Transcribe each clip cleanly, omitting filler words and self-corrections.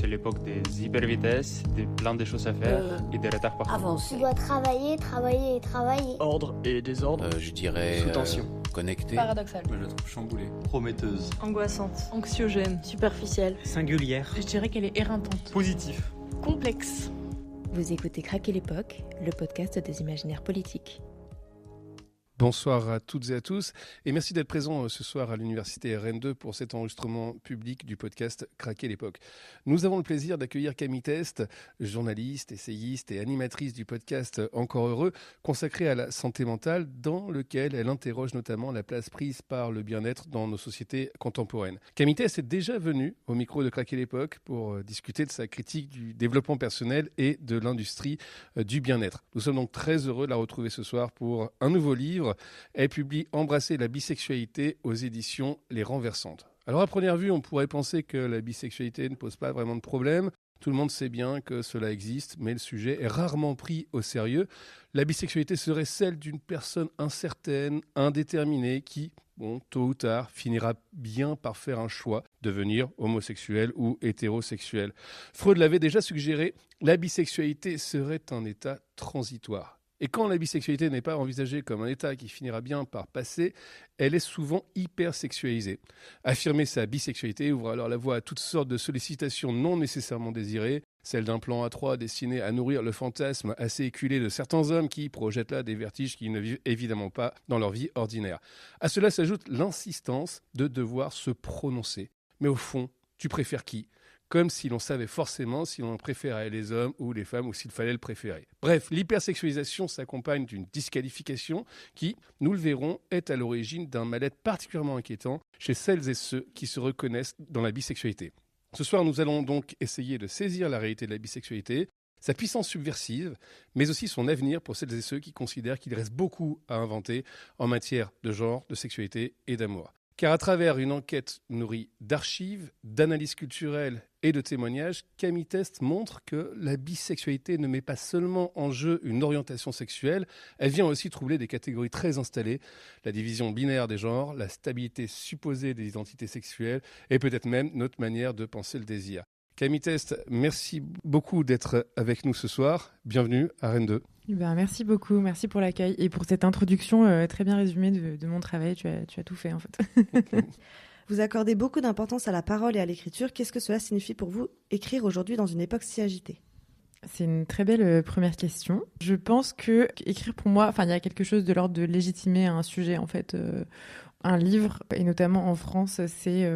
l'époque des hypervitesses, des plein de choses à faire et des retards partout. Avancer. Tu dois travailler et travailler. Ordre et désordre. Je dirais sous tension. Connecté. Paradoxal. Je la trouve chamboulée. Prometteuse. Angoissante. Anxiogène. Superficielle. Singulière. Je dirais qu'elle est éreintante. Positif. Complexe. Vous écoutez Craquer l'époque, le podcast des imaginaires politiques. Bonsoir à toutes et à tous et merci d'être présents ce soir à l'Université Rennes 2 pour cet enregistrement public du podcast Craquer l'époque. Nous avons le plaisir d'accueillir Camille Test, journaliste, essayiste et animatrice du podcast Encore heureux, consacré à la santé mentale, dans lequel elle interroge notamment la place prise par le bien-être dans nos sociétés contemporaines. Camille Test est déjà venue au micro de Craquer l'époque pour discuter de sa critique du développement personnel et de l'industrie du bien-être. Nous sommes donc très heureux de la retrouver ce soir pour un nouveau livre. Elle publie Embrasser la bisexualité aux éditions Les Renversantes. Alors à première vue, on pourrait penser que la bisexualité ne pose pas vraiment de problème. Tout le monde sait bien que cela existe, mais le sujet est rarement pris au sérieux. La bisexualité serait celle d'une personne incertaine, indéterminée, qui, tôt ou tard, finira bien par faire un choix, devenir homosexuel ou hétérosexuel. Freud l'avait déjà suggéré, la bisexualité serait un état transitoire. Et quand la bisexualité n'est pas envisagée comme un état qui finira bien par passer, elle est souvent hyper sexualisée. Affirmer sa bisexualité ouvre alors la voie à toutes sortes de sollicitations non nécessairement désirées, celle d'un plan à trois destiné à nourrir le fantasme assez éculé de certains hommes qui projettent là des vertiges qu'ils ne vivent évidemment pas dans leur vie ordinaire. À cela s'ajoute l'insistance de devoir se prononcer. Mais au fond, tu préfères qui ? Comme si l'on savait forcément si l'on préférait les hommes ou les femmes ou s'il fallait le préférer. Bref, l'hypersexualisation s'accompagne d'une disqualification qui, nous le verrons, est à l'origine d'un mal-être particulièrement inquiétant chez celles et ceux qui se reconnaissent dans la bisexualité. Ce soir, nous allons donc essayer de saisir la réalité de la bisexualité, sa puissance subversive, mais aussi son avenir pour celles et ceux qui considèrent qu'il reste beaucoup à inventer en matière de genre, de sexualité et d'amour. Car à travers une enquête nourrie d'archives, d'analyses culturelles et de témoignages, Camille Test montre que la bisexualité ne met pas seulement en jeu une orientation sexuelle, elle vient aussi troubler des catégories très installées, la division binaire des genres, la stabilité supposée des identités sexuelles et peut-être même notre manière de penser le désir. Camille Test, merci beaucoup d'être avec nous ce soir. Bienvenue à Rennes 2. Merci beaucoup, merci pour l'accueil et pour cette introduction très bien résumée de mon travail. Tu as tout fait en fait. Vous accordez beaucoup d'importance à la parole et à l'écriture. Qu'est-ce que cela signifie pour vous, écrire aujourd'hui dans une époque si agitée ? C'est une très belle première question. Je pense que écrire pour moi, il y a quelque chose de l'ordre de légitimer un sujet en fait. Un livre, et notamment en France, c'est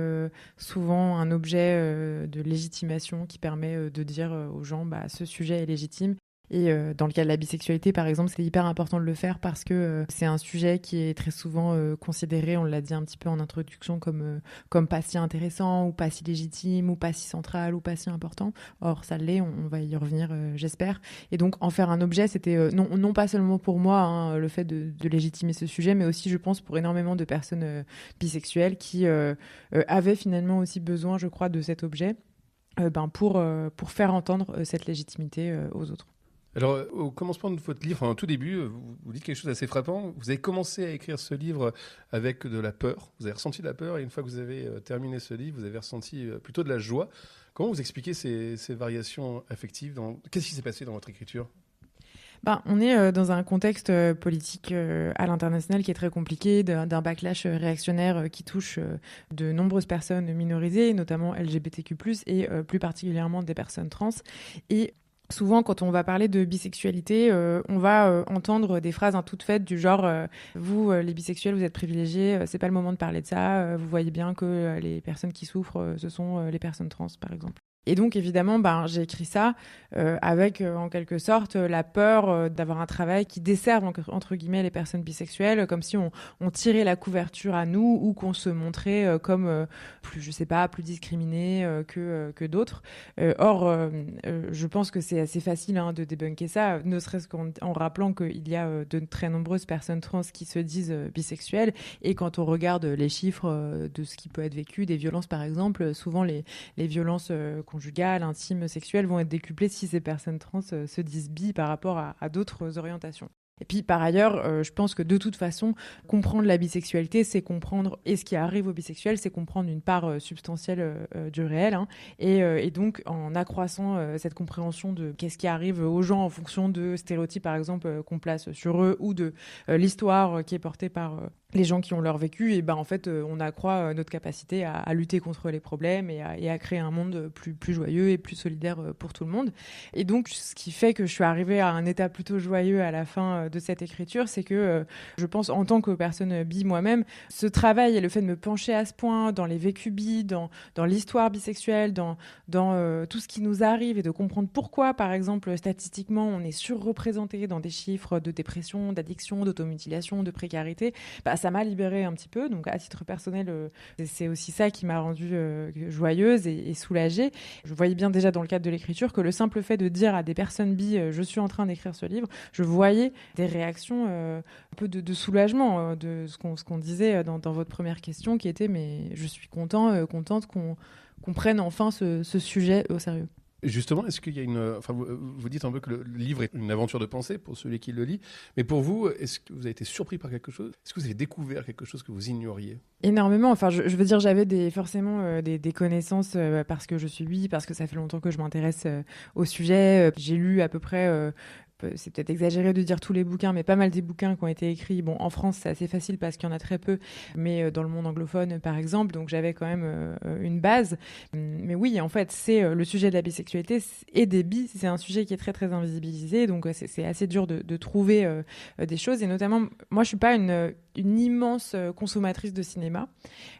souvent un objet de légitimation qui permet de dire aux gens ce sujet est légitime. Et dans le cas de la bisexualité, par exemple, c'est hyper important de le faire parce que c'est un sujet qui est très souvent considéré, on l'a dit un petit peu en introduction, comme pas si intéressant, ou pas si légitime, ou pas si central, ou pas si important. Or, ça l'est, on va y revenir, j'espère. Et donc, en faire un objet, c'était non pas seulement pour moi, le fait de légitimer ce sujet, mais aussi, je pense, pour énormément de personnes bisexuelles qui avaient finalement aussi besoin, je crois, de cet objet pour faire entendre cette légitimité aux autres. Alors, au commencement de votre livre, en tout début, vous dites quelque chose d'assez frappant. Vous avez commencé à écrire ce livre avec de la peur. Vous avez ressenti de la peur et une fois que vous avez terminé ce livre, vous avez ressenti plutôt de la joie. Comment vous expliquez ces variations affectives Qu'est-ce qui s'est passé dans votre écriture ? On est dans un contexte politique à l'international qui est très compliqué, d'un backlash réactionnaire qui touche de nombreuses personnes minorisées, notamment LGBTQ+, et plus particulièrement des personnes trans. Et souvent, quand on va parler de bisexualité, on va entendre des phrases toutes faites du genre vous, les bisexuels, vous êtes privilégiés, c'est pas le moment de parler de ça, vous voyez bien que les personnes qui souffrent, ce sont les personnes trans, par exemple. Et donc, évidemment, j'ai écrit ça avec, en quelque sorte, la peur d'avoir un travail qui desserve, entre guillemets, les personnes bisexuelles, comme si on tirait la couverture à nous ou qu'on se montrait comme plus discriminés que d'autres. Or, je pense que c'est assez facile de débunker ça, ne serait-ce qu'en rappelant qu'il y a de très nombreuses personnes trans qui se disent bisexuelles. Et quand on regarde les chiffres de ce qui peut être vécu, des violences, par exemple, souvent les violences conjugales, intimes, sexuelles vont être décuplées si ces personnes trans se disent bi par rapport à d'autres orientations. Et puis par ailleurs, je pense que de toute façon, comprendre la bisexualité, c'est comprendre, et ce qui arrive aux bisexuels, c'est comprendre une part substantielle du réel. Hein. Et donc, en accroissant cette compréhension de qu'est-ce qui arrive aux gens en fonction de stéréotypes, par exemple, qu'on place sur eux, ou de l'histoire qui est portée par les gens qui ont leur vécu, et ben en fait, on accroît notre capacité à lutter contre les problèmes et à créer un monde plus joyeux et plus solidaire pour tout le monde. Et donc, ce qui fait que je suis arrivée à un état plutôt joyeux à la fin de cette écriture, c'est que je pense, en tant que personne bi moi-même, ce travail et le fait de me pencher à ce point dans les vécus bi, dans l'histoire bisexuelle, dans tout ce qui nous arrive, et de comprendre pourquoi, par exemple, statistiquement, on est surreprésenté dans des chiffres de dépression, d'addiction, d'automutilation, de précarité, ça m'a libérée un petit peu. Donc, à titre personnel, c'est aussi ça qui m'a rendue joyeuse et soulagée. Je voyais bien déjà dans le cadre de l'écriture que le simple fait de dire à des personnes bi « je suis en train d'écrire ce livre », je voyais des réactions un peu de soulagement, de ce qu'on disait dans votre première question, qui était « mais je suis contente qu'on prenne enfin ce sujet au sérieux ». Justement, est-ce qu'il y a vous dites un peu que le livre est une aventure de pensée pour celui qui le lit, mais pour vous, est-ce que vous avez été surpris par quelque chose ? Est-ce que vous avez découvert quelque chose que vous ignoriez ? Énormément. Enfin, je veux dire, j'avais forcément des connaissances parce que je suis bi, parce que ça fait longtemps que je m'intéresse au sujet. J'ai lu à peu près... c'est peut-être exagéré de dire tous les bouquins, mais pas mal des bouquins qui ont été écrits. Bon, en France, c'est assez facile parce qu'il y en a très peu, mais dans le monde anglophone, par exemple, donc j'avais quand même une base. Mais oui, en fait, c'est le sujet de la bisexualité et des bis, c'est un sujet qui est très, très invisibilisé, donc c'est assez dur de trouver des choses. Et notamment, moi, je suis pas une immense consommatrice de cinéma.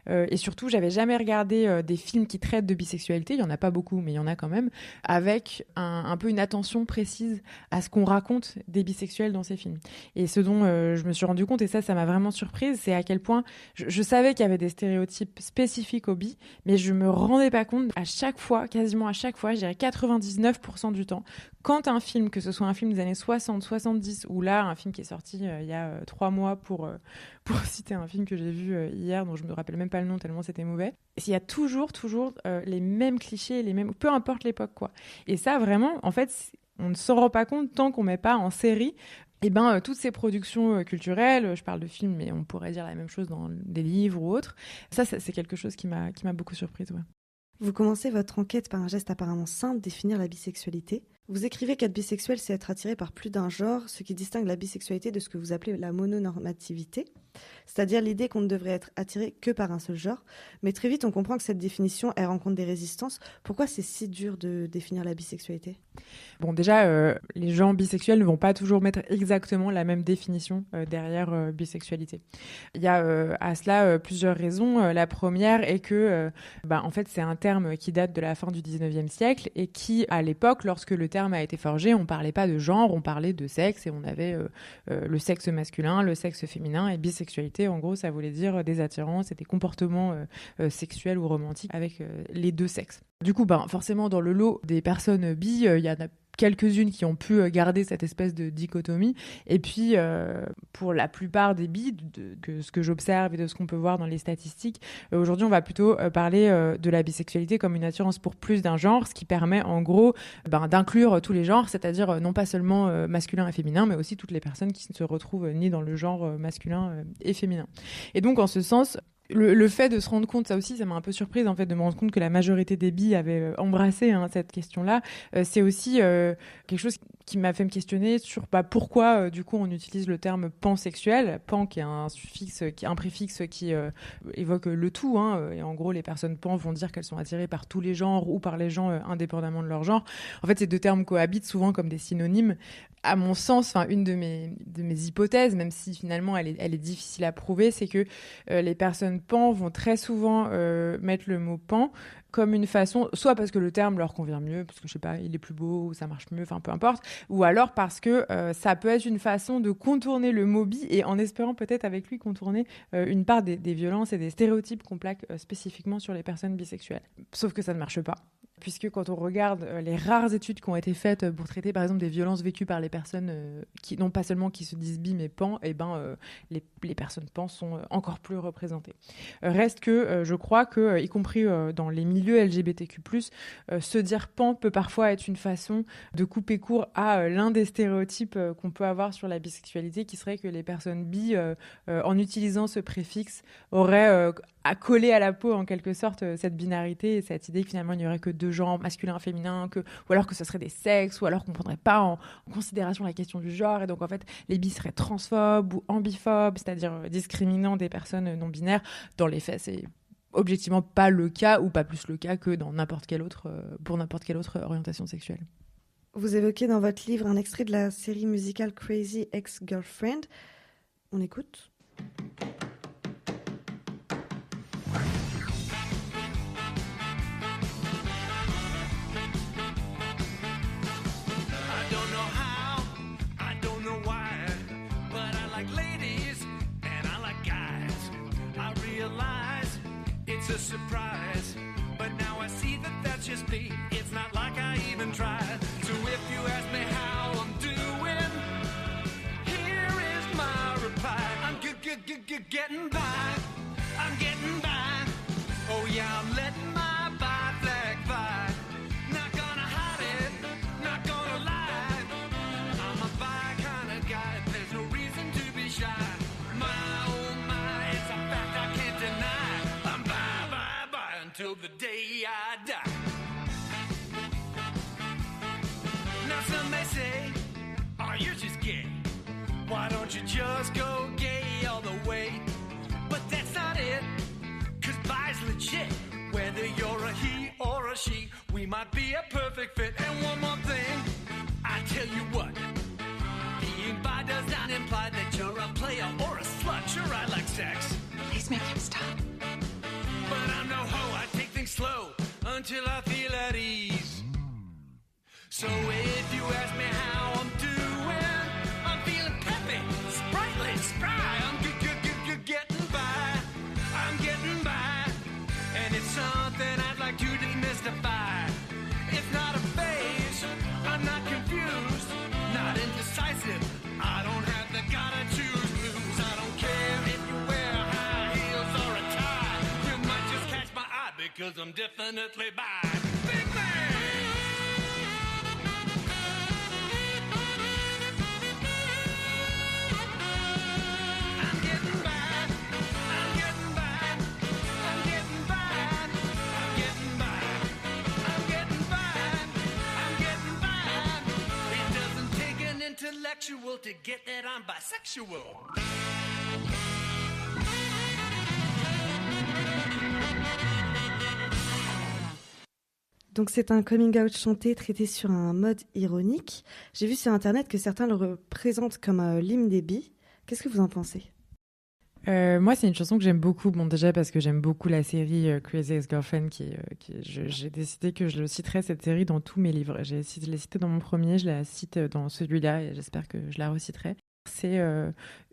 Et surtout, j'avais jamais regardé des films qui traitent de bisexualité. Il y en a pas beaucoup, mais il y en a quand même, avec un peu une attention précise à ce qu'on raconte des bisexuels dans ces films. Et ce dont je me suis rendu compte, et ça m'a vraiment surprise, c'est à quel point je savais qu'il y avait des stéréotypes spécifiques aux bi, mais je me rendais pas compte à chaque fois, quasiment à chaque fois, je dirais 99% du temps, quand un film, que ce soit un film des années 60, 70, ou là, un film qui est sorti il y a 3 mois pour citer un film que j'ai vu hier, dont je me rappelle même pas le nom tellement c'était mauvais, il y a toujours les mêmes clichés, peu importe l'époque, quoi. Et ça, vraiment, en fait, on ne s'en rend pas compte tant qu'on met pas en série toutes ces productions culturelles, je parle de films, mais on pourrait dire la même chose dans des livres ou autres. Ça c'est quelque chose qui m'a beaucoup surprise. Ouais. Vous commencez votre enquête par un geste apparemment simple, définir la bisexualité. Vous écrivez qu'être bisexuel, c'est être attiré par plus d'un genre, ce qui distingue la bisexualité de ce que vous appelez la mononormativité, c'est-à-dire l'idée qu'on ne devrait être attiré que par un seul genre. Mais très vite, on comprend que cette définition, elle rencontre des résistances. Pourquoi c'est si dur de définir la bisexualité ? Bon, déjà, les gens bisexuels ne vont pas toujours mettre exactement la même définition derrière bisexualité. Il y a à cela plusieurs raisons. La première est que, en fait, c'est un terme qui date de la fin du 19e siècle et qui, à l'époque, lorsque le terme a été forgé, on parlait pas de genre, on parlait de sexe et on avait le sexe masculin, le sexe féminin, et bisexualité, en gros, ça voulait dire des attirances et des comportements sexuels ou romantiques avec les deux sexes. Du coup, forcément, dans le lot des personnes bi, il y en a quelques-unes qui ont pu garder cette espèce de dichotomie. Et puis, pour la plupart des bi, ce que j'observe et de ce qu'on peut voir dans les statistiques, aujourd'hui, on va plutôt parler de la bisexualité comme une attirance pour plus d'un genre, ce qui permet, en gros, d'inclure tous les genres, c'est-à-dire non pas seulement masculin et féminin, mais aussi toutes les personnes qui ne se retrouvent ni dans le genre masculin et féminin. Et donc, en ce sens... Le fait de se rendre compte, ça aussi, ça m'a un peu surprise, en fait, de me rendre compte que la majorité des bi avaient embrassé cette question-là. C'est aussi quelque chose qui m'a fait me questionner sur pourquoi, du coup, on utilise le terme pansexuel. Pan, qui est un préfixe qui évoque le tout. Et en gros, les personnes pan vont dire qu'elles sont attirées par tous les genres ou par les gens indépendamment de leur genre. En fait, ces deux termes cohabitent souvent comme des synonymes. À mon sens, une de mes hypothèses, même si finalement elle est difficile à prouver, c'est que les personnes pan vont très souvent mettre le mot pan comme une façon, soit parce que le terme leur convient mieux, parce que je sais pas, il est plus beau, ou ça marche mieux, peu importe, ou alors parce que ça peut être une façon de contourner le mot bi et en espérant peut-être avec lui contourner une part des violences et des stéréotypes qu'on plaque spécifiquement sur les personnes bisexuelles. Sauf que ça ne marche pas. puisque quand on regarde les rares études qui ont été faites pour traiter par exemple des violences vécues par les personnes qui non pas seulement qui se disent bi mais pan, les personnes pan sont encore plus représentées. Reste que je crois que, y compris dans les milieux LGBTQ+, se dire pan peut parfois être une façon de couper court à l'un des stéréotypes qu'on peut avoir sur la bisexualité, qui serait que les personnes bi, en utilisant ce préfixe, auraient à coller à la peau en quelque sorte cette binarité et cette idée que finalement il n'y aurait que deux genres, masculin, féminin, ou alors que ce serait des sexes, ou alors qu'on ne prendrait pas en considération la question du genre, et donc en fait les bis seraient transphobes ou ambiphobes, c'est-à-dire discriminant des personnes non binaires. Dans les faits, c'est objectivement pas le cas, ou pas plus le cas que dans pour n'importe quelle autre orientation sexuelle. Vous évoquez dans votre livre un extrait de la série musicale Crazy Ex-Girlfriend. On écoute. It's a surprise, but now I see that that's just me. It's not like I even tried. So if you ask me how I'm doing, here is my reply. I'm getting by. I'm getting by. Oh yeah, I'm letting my bi flag fly. Not gonna hide it, not gonna lie. I'm a bi kind of guy. There's no reason to be shy. It's a fact I can't deny. I'm bi until the day I die. Now some may say, oh, you're just gay. Why don't you just go gay all the way? But that's not it, 'cause bi's legit. Whether you're a he or a she, we might be a perfect fit. And one more thing, I tell you what, being bi does not imply that you're a player or a slut. Sure, I like sex. Please make him stop. But I'm no hoe, I take things slow until I feel at ease. So if you ask me how I'm doing, I'm feeling peppy, sprightly, spry. I'm getting by, I'm getting by. And it's something I'd like to demystify. It's not a phase, I'm not confused, not indecisive. I don't have the gotta choose blues. I don't care if you wear high heels or a tie. You might just catch my eye because I'm definitely bi. Big man! I'm getting by. I'm getting by. I'm getting by. I'm getting by. I'm getting by. I'm getting by. It doesn't take an intellectual to get that I'm bisexual. Donc c'est un coming out chanté traité sur un mode ironique. J'ai vu sur internet que certains le représentent comme l'hymne des bi. Qu'est-ce que vous en pensez ? Moi, c'est une chanson que j'aime beaucoup. Bon, déjà parce que j'aime beaucoup la série Crazy Ex-Girlfriend, j'ai décidé que je le citerais, cette série, dans tous mes livres. Je l'ai citée dans mon premier, je la cite dans celui-là, et j'espère que je la reciterai. C'est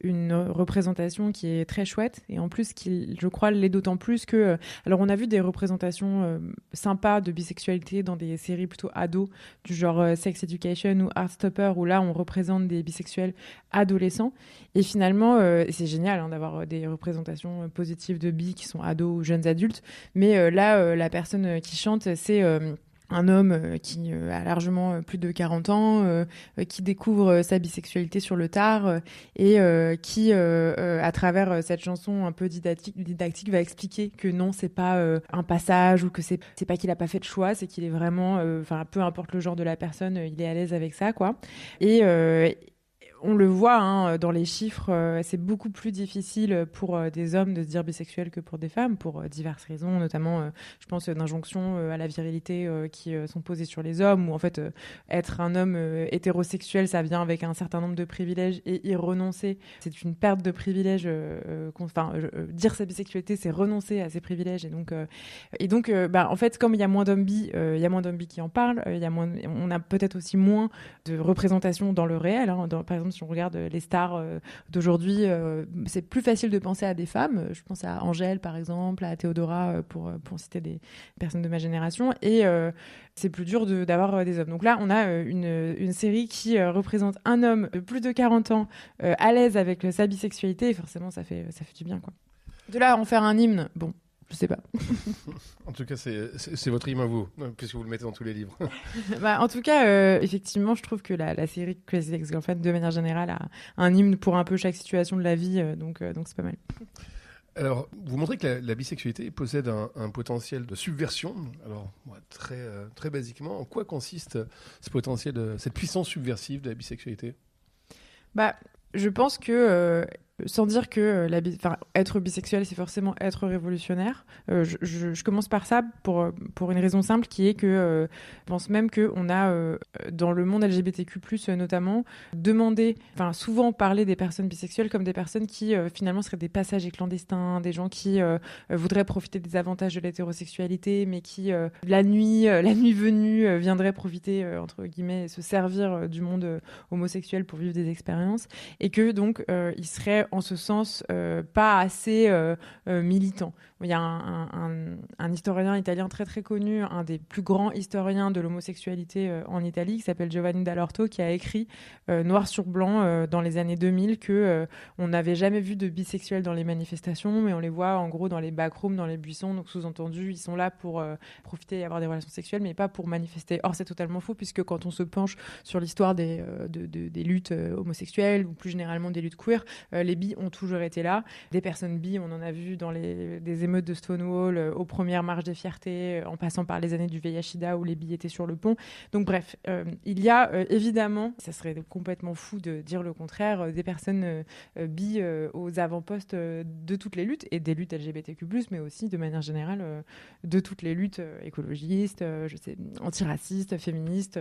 une représentation qui est très chouette, et en plus qui, je crois, l'est d'autant plus que... alors on a vu des représentations sympas de bisexualité dans des séries plutôt ados, du genre Sex Education ou Heartstopper, où là on représente des bisexuels adolescents, et finalement c'est génial d'avoir des représentations positives de bi qui sont ados ou jeunes adultes, mais là la personne qui chante, c'est... un homme qui a largement plus de 40 ans, qui découvre sa bisexualité sur le tard et qui, à travers cette chanson un peu didactique, va expliquer que non, c'est pas un passage, ou que c'est pas qu'il a pas fait de choix, c'est qu'il est vraiment, peu importe le genre de la personne, il est à l'aise avec ça, quoi. Et on le voit dans les chiffres, c'est beaucoup plus difficile pour des hommes de se dire bisexuels que pour des femmes, pour diverses raisons, notamment, je pense, d'injonctions à la virilité qui sont posées sur les hommes, où en fait, être un homme hétérosexuel, ça vient avec un certain nombre de privilèges, et y renoncer, c'est une perte de privilèges. Dire sa bisexualité, c'est renoncer à ses privilèges, et donc, en fait, comme il y a moins d'hommes bi, qui en parlent, on a peut-être aussi moins de représentation dans le réel, par exemple exemple, si on regarde les stars d'aujourd'hui, c'est plus facile de penser à des femmes. Je pense à Angèle, par exemple, à Théodora, pour citer des personnes de ma génération. Et c'est plus dur d'avoir des hommes. Donc là, on a une série qui représente un homme de plus de 40 ans à l'aise avec sa bisexualité. Et forcément, ça fait du bien, quoi. De là à en faire un hymne, bon, je sais pas. En tout cas, c'est votre hymne à vous, puisque vous le mettez dans tous les livres. En tout cas, effectivement, je trouve que la série Crazy Ex-Girlfriend, de manière générale, a un hymne pour un peu chaque situation de la vie, donc c'est pas mal. Alors, vous montrez que la bisexualité possède un potentiel de subversion. Alors, très basiquement, en quoi consiste ce potentiel, cette puissance subversive de la bisexualité ? Je pense que, sans dire que être bisexuel, c'est forcément être révolutionnaire, je commence par ça pour une raison simple, qui est que je pense même qu'on a, dans le monde LGBTQ+, notamment, souvent parlé des personnes bisexuelles comme des personnes qui, finalement, seraient des passagers clandestins, des gens qui voudraient profiter des avantages de l'hétérosexualité, mais qui, la nuit venue, viendraient profiter, entre guillemets, se servir du monde homosexuel pour vivre des expériences. Et que donc il serait en ce sens pas assez militant. Il y a un historien italien très très connu, un des plus grands historiens de l'homosexualité en Italie, qui s'appelle Giovanni Dall'Orto, qui a écrit noir sur blanc dans les années 2000 que on n'avait jamais vu de bisexuels dans les manifestations, mais on les voit en gros dans les backrooms, dans les buissons, donc sous-entendu ils sont là pour profiter et avoir des relations sexuelles, mais pas pour manifester. Or c'est totalement faux, puisque quand on se penche sur l'histoire des luttes homosexuelles, ou plus généralement des luttes queer, les bis ont toujours été là. Des personnes bi, on en a vu dans des émeutes de Stonewall, aux premières marches des fiertés, en passant par les années du VIH-Sida où les bi étaient sur le pont. Donc bref, il y a évidemment, ça serait complètement fou de dire le contraire, des personnes bi aux avant-postes de toutes les luttes, et des luttes LGBTQ+, mais aussi de manière générale de toutes les luttes écologistes, antiracistes, féministes,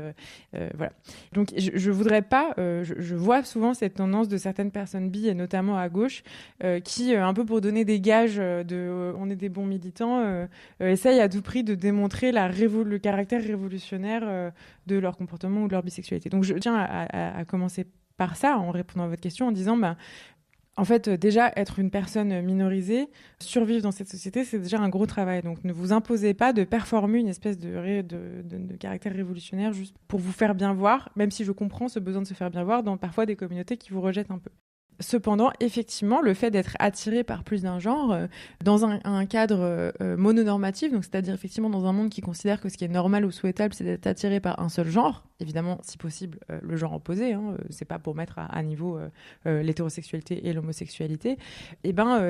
voilà. Donc je voudrais pas, je vois souvent cette tendance de certaines personnes bi, et notamment à gauche, qui, un peu pour donner des gages on est des bons militants, essayent à tout prix de démontrer le caractère révolutionnaire de leur comportement ou de leur bisexualité. Donc je tiens à commencer par ça, en répondant à votre question, en disant en fait, déjà, être une personne minorisée, survivre dans cette société, c'est déjà un gros travail. Donc, ne vous imposez pas de performer une espèce de caractère révolutionnaire juste pour vous faire bien voir, même si je comprends ce besoin de se faire bien voir dans parfois des communautés qui vous rejettent un peu. Cependant, effectivement, le fait d'être attiré par plus d'un genre, dans un cadre mononormatif, donc c'est-à-dire effectivement dans un monde qui considère que ce qui est normal ou souhaitable, c'est d'être attiré par un seul genre, évidemment, si possible, le genre opposé, c'est pas pour mettre à niveau l'hétérosexualité et l'homosexualité,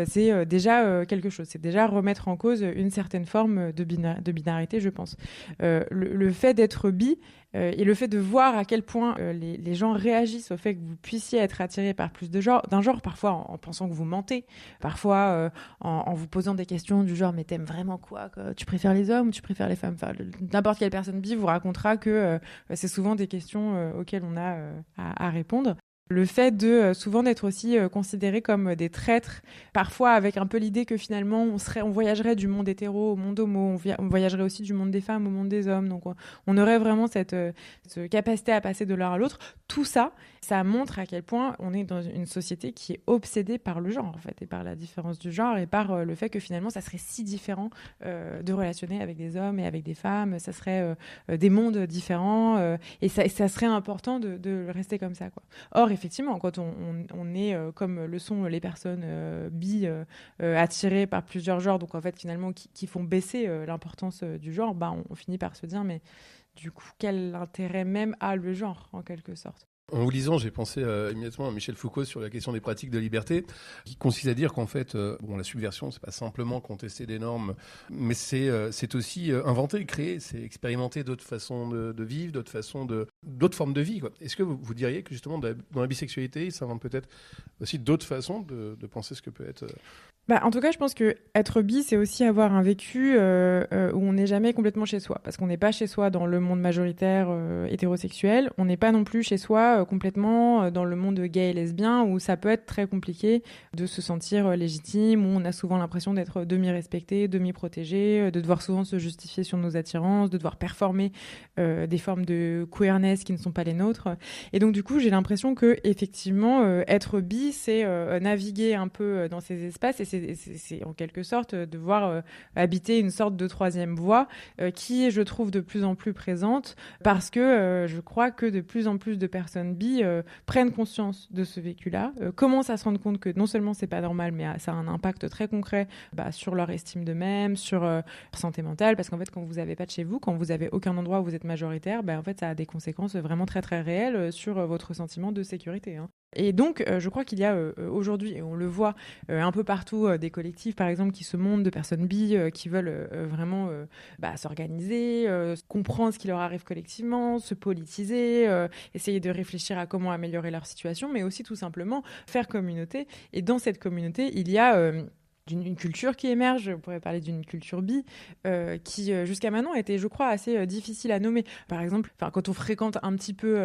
c'est déjà quelque chose, c'est déjà remettre en cause une certaine forme de binarité, je pense. Le fait d'être bi, et le fait de voir à quel point les gens réagissent au fait que vous puissiez être attiré par plus d'un genre, parfois en pensant que vous mentez, parfois en vous posant des questions du genre « mais t'aimes vraiment quoi ? Tu préfères les hommes ou tu préfères les femmes ?» N'importe quelle personne bi vous racontera que c'est souvent des questions auxquelles on a à répondre. Le fait souvent d'être aussi considéré comme des traîtres, parfois avec un peu l'idée que finalement on voyagerait du monde hétéro au monde homo, on voyagerait aussi du monde des femmes au monde des hommes, donc on aurait vraiment cette capacité à passer de l'un à l'autre. Tout ça, ça montre à quel point on est dans une société qui est obsédée par le genre en fait, et par la différence du genre, et par le fait que finalement ça serait si différent de relationner avec des hommes et avec des femmes, ça serait des mondes différents, et ça serait important de rester comme ça, quoi. Or effectivement, quand on est comme le sont les personnes bi attirées par plusieurs genres, donc en fait finalement qui font baisser l'importance du genre, on finit par se dire mais du coup quel intérêt même a le genre en quelque sorte. En vous lisant, j'ai pensé immédiatement à Michel Foucault sur la question des pratiques de liberté, qui consiste à dire qu'en fait, la subversion, c'est pas simplement contester des normes, mais c'est aussi inventer, créer, c'est expérimenter d'autres façons de vivre, d'autres formes de vie, quoi. Est-ce que vous diriez que justement dans la bisexualité, il s'invente peut-être aussi d'autres façons de penser ce que peut être en tout cas, je pense que être bi, c'est aussi avoir un vécu où on n'est jamais complètement chez soi. Parce qu'on n'est pas chez soi dans le monde majoritaire hétérosexuel. On n'est pas non plus chez soi fois complètement dans le monde gay et lesbien où ça peut être très compliqué de se sentir légitime, où on a souvent l'impression d'être demi-respecté, demi-protégé, de devoir souvent se justifier sur nos attirances, de devoir performer des formes de queerness qui ne sont pas les nôtres. Et donc du coup, j'ai l'impression que effectivement, être bi, c'est naviguer un peu dans ces espaces et c'est en quelque sorte devoir habiter une sorte de troisième voie qui est, je trouve, de plus en plus présente parce que je crois que de plus en plus de personnes bi prennent conscience de ce vécu-là, commencent à se rendre compte que non seulement c'est pas normal, mais ça a un impact très concret sur leur estime d'eux-mêmes, sur leur santé mentale, parce qu'en fait, quand vous avez pas de chez vous, quand vous avez aucun endroit où vous êtes majoritaire, en fait, ça a des conséquences vraiment très très réelles sur votre sentiment de sécurité. Et donc, je crois qu'il y a aujourd'hui, et on le voit un peu partout, des collectifs, par exemple, qui se montent de personnes bi, qui veulent vraiment s'organiser, comprendre ce qui leur arrive collectivement, se politiser, essayer de réfléchir à comment améliorer leur situation, mais aussi tout simplement faire communauté. Et dans cette communauté, il y a une culture qui émerge, on pourrait parler d'une culture bi, qui jusqu'à maintenant était, je crois, assez difficile à nommer. Par exemple, quand on fréquente un petit peu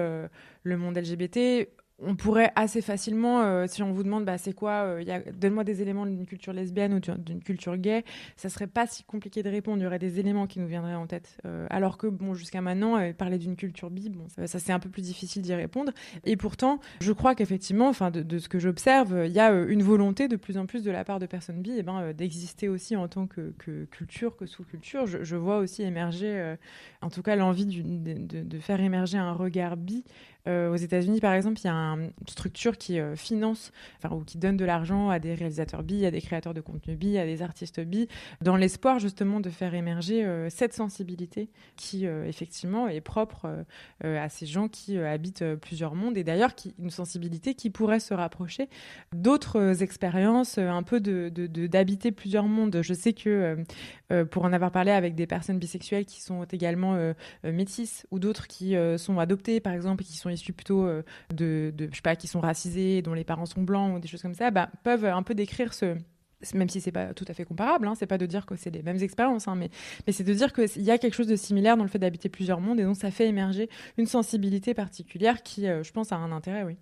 le monde LGBT, on pourrait assez facilement, si on vous demande c'est quoi, donne-moi des éléments d'une culture lesbienne ou d'une culture gay, ça serait pas si compliqué de répondre, il y aurait des éléments qui nous viendraient en tête. Alors que jusqu'à maintenant, parler d'une culture bi, ça c'est un peu plus difficile d'y répondre. Et pourtant, je crois qu'effectivement, de ce que j'observe, il y a une volonté de plus en plus de la part de personnes bi d'exister aussi en tant que culture, que sous-culture. Je vois aussi émerger, en tout cas l'envie de faire émerger un regard bi. Aux États-Unis, par exemple, il y a une structure qui finance, ou qui donne de l'argent à des réalisateurs bi, à des créateurs de contenu bi, à des artistes bi, dans l'espoir justement de faire émerger cette sensibilité qui effectivement est propre à ces gens qui habitent plusieurs mondes, et d'ailleurs une sensibilité qui pourrait se rapprocher d'autres expériences, un peu d'habiter plusieurs mondes. Je sais que pour en avoir parlé avec des personnes bisexuelles qui sont également métisses, ou d'autres qui sont adoptées, par exemple, qui sont issus plutôt qui sont racisés, dont les parents sont blancs ou des choses comme ça, peuvent un peu décrire même si c'est pas tout à fait comparable, c'est pas de dire que c'est les mêmes expériences, mais c'est de dire qu'il y a quelque chose de similaire dans le fait d'habiter plusieurs mondes, et donc ça fait émerger une sensibilité particulière qui, je pense, a un intérêt, oui.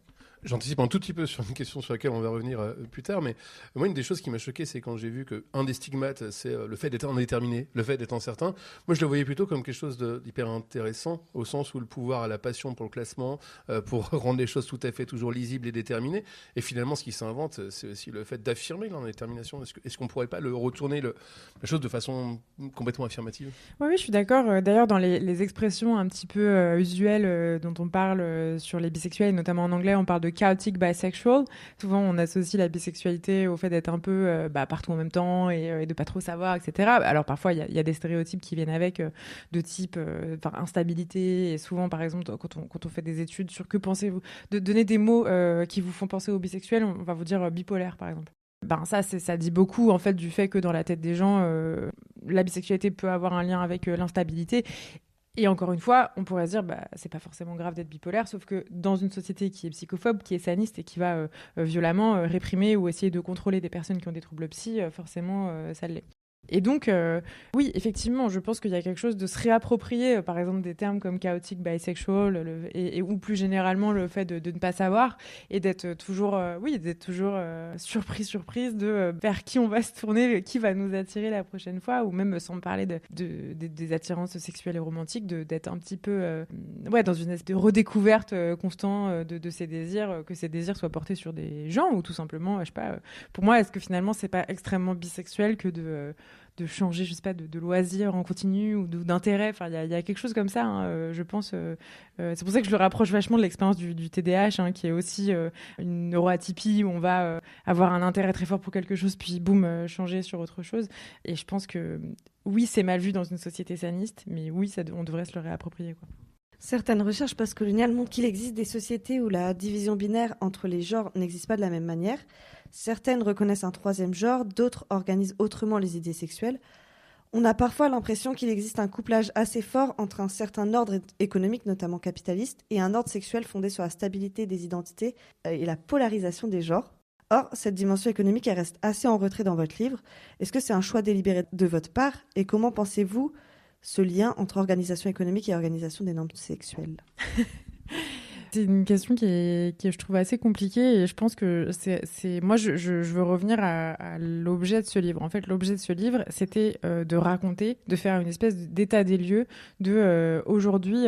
J'anticipe un tout petit peu sur une question sur laquelle on va revenir plus tard, mais moi, une des choses qui m'a choqué, c'est quand j'ai vu qu'un des stigmates, c'est le fait d'être indéterminé, le fait d'être incertain. Moi, je le voyais plutôt comme quelque chose d'hyper intéressant, au sens où le pouvoir a la passion pour le classement, pour rendre les choses tout à fait toujours lisibles et déterminées. Et finalement, ce qui s'invente, c'est aussi le fait d'affirmer l'indétermination. Est-ce qu'on ne pourrait pas retourner la chose de façon complètement affirmative ? Oui, je suis d'accord. D'ailleurs, dans les expressions un petit peu usuelles dont on parle sur les bisexuels, et notamment en anglais, on parle de chaotic bisexual. Souvent, on associe la bisexualité au fait d'être un peu partout en même temps et de pas trop savoir, etc. Alors parfois, il y a des stéréotypes qui viennent avec, de type instabilité. Et souvent, par exemple, quand on fait des études sur que pensez-vous, de donner des mots qui vous font penser aux bisexuels, on va vous dire bipolaire, par exemple. Ça dit beaucoup en fait du fait que dans la tête des gens, la bisexualité peut avoir un lien avec l'instabilité. Et encore une fois, on pourrait se dire, c'est pas forcément grave d'être bipolaire, sauf que dans une société qui est psychophobe, qui est saniste et qui va violemment réprimer ou essayer de contrôler des personnes qui ont des troubles psy, forcément, ça l'est. Et donc, oui, effectivement, je pense qu'il y a quelque chose de se réapproprier, par exemple, des termes comme chaotic bisexual, ou plus généralement le fait de ne pas savoir, et d'être toujours, surprise de vers qui on va se tourner, qui va nous attirer la prochaine fois, ou même sans parler des attirances sexuelles et romantiques, d'être un petit peu dans une espèce de redécouverte constante de ces désirs, que ces désirs soient portés sur des gens, ou tout simplement, je sais pas, pour moi, est-ce que finalement, c'est pas extrêmement bisexuel que de changer, je sais pas, de loisirs en continu ou d'intérêt. Enfin, il y a quelque chose comme ça, je pense. C'est pour ça que je le rapproche vachement de l'expérience du TDAH, qui est aussi une neuroatypie où on va avoir un intérêt très fort pour quelque chose, puis boum, changer sur autre chose. Et je pense que oui, c'est mal vu dans une société saniste, mais oui, on devrait se le réapproprier, quoi. Certaines recherches postcoloniales montrent qu'il existe des sociétés où la division binaire entre les genres n'existe pas de la même manière. Certaines reconnaissent un troisième genre, d'autres organisent autrement les idées sexuelles. On a parfois l'impression qu'il existe un couplage assez fort entre un certain ordre économique, notamment capitaliste, et un ordre sexuel fondé sur la stabilité des identités et la polarisation des genres. Or, cette dimension économique, elle reste assez en retrait dans votre livre. Est-ce que c'est un choix délibéré de votre part ? Et comment pensez-vous ce lien entre organisation économique et organisation des normes sexuelles ? C'est une question qui est, je trouve, assez compliquée et je pense que moi, je veux revenir à l'objet de ce livre. En fait, l'objet de ce livre, c'était de raconter, de faire une espèce d'état des lieux de aujourd'hui,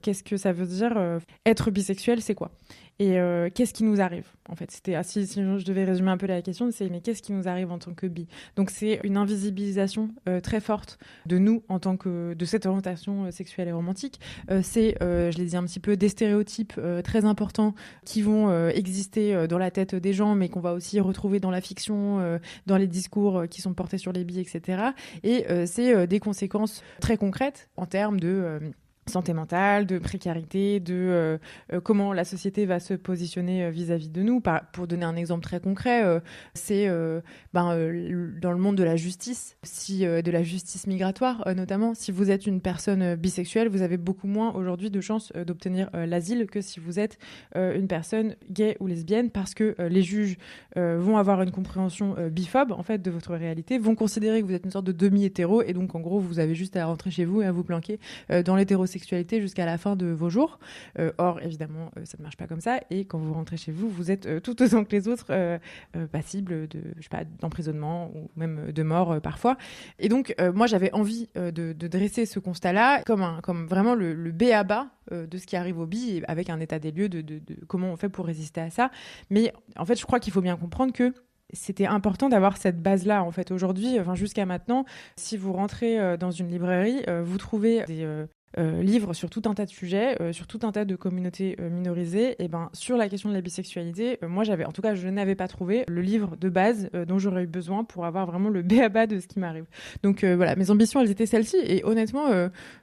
qu'est-ce que ça veut dire être bisexuel, c'est quoi ? Et qu'est-ce qui nous arrive ? En fait, c'était si je devais résumer un peu la question, c'est mais qu'est-ce qui nous arrive en tant que bi ? Donc c'est une invisibilisation très forte de nous en tant que de cette orientation sexuelle et romantique. C'est, je l'ai dit un petit peu, des stéréotypes très importants qui vont exister dans la tête des gens, mais qu'on va aussi retrouver dans la fiction, dans les discours qui sont portés sur les bi, etc. Et c'est des conséquences très concrètes en termes de santé mentale, de précarité, de comment la société va se positionner vis-à-vis de nous. Pour donner un exemple très concret, c'est dans le monde de la justice, de la justice migratoire notamment, si vous êtes une personne bisexuelle, vous avez beaucoup moins aujourd'hui de chances d'obtenir l'asile que si vous êtes une personne gay ou lesbienne, parce que les juges vont avoir une compréhension biphobe en fait de votre réalité, vont considérer que vous êtes une sorte de demi-hétéro et donc en gros vous avez juste à rentrer chez vous et à vous planquer dans l'hétérosexualité jusqu'à la fin de vos jours. Or, évidemment, ça ne marche pas comme ça. Et quand vous rentrez chez vous, vous êtes tout autant que les autres passibles d'emprisonnement ou même de mort parfois. Et donc, moi, j'avais envie de dresser ce constat-là comme vraiment le b.a.-ba de ce qui arrive aux bi, avec un état des lieux de comment on fait pour résister à ça. Mais en fait, je crois qu'il faut bien comprendre que c'était important d'avoir cette base-là. En fait, aujourd'hui, jusqu'à maintenant, si vous rentrez dans une librairie, vous trouvez des livres sur tout un tas de sujets, sur tout un tas de communautés minorisées. Et sur la question de la bisexualité, moi, je n'avais pas trouvé le livre de base dont j'aurais eu besoin pour avoir vraiment le b.a.-ba de ce qui m'arrive. Donc voilà, mes ambitions, elles étaient celles-ci. Et honnêtement,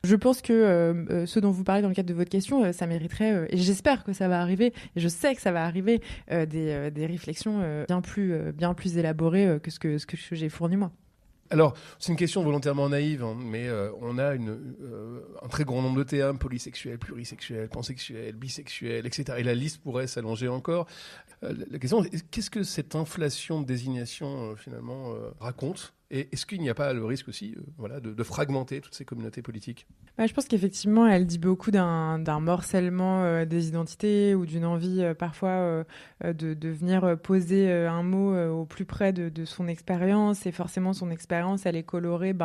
je pense que ce dont vous parlez dans le cadre de votre question, ça mériterait, et j'espère que ça va arriver, et je sais que ça va arriver, des réflexions bien plus élaborées que ce que j'ai fourni moi. Alors, c'est une question volontairement naïve, mais on a un très grand nombre de termes, polysexuel, plurisexuel, pansexuel, bisexuel, etc. Et la liste pourrait s'allonger encore. La question est, qu'est-ce que cette inflation de désignation, finalement, raconte ? Et est-ce qu'il n'y a pas le risque aussi de fragmenter toutes ces communautés politiques ? Je pense qu'effectivement, elle dit beaucoup d'un morcellement des identités ou d'une envie parfois de venir poser un mot au plus près de son expérience. Et forcément, son expérience, elle est colorée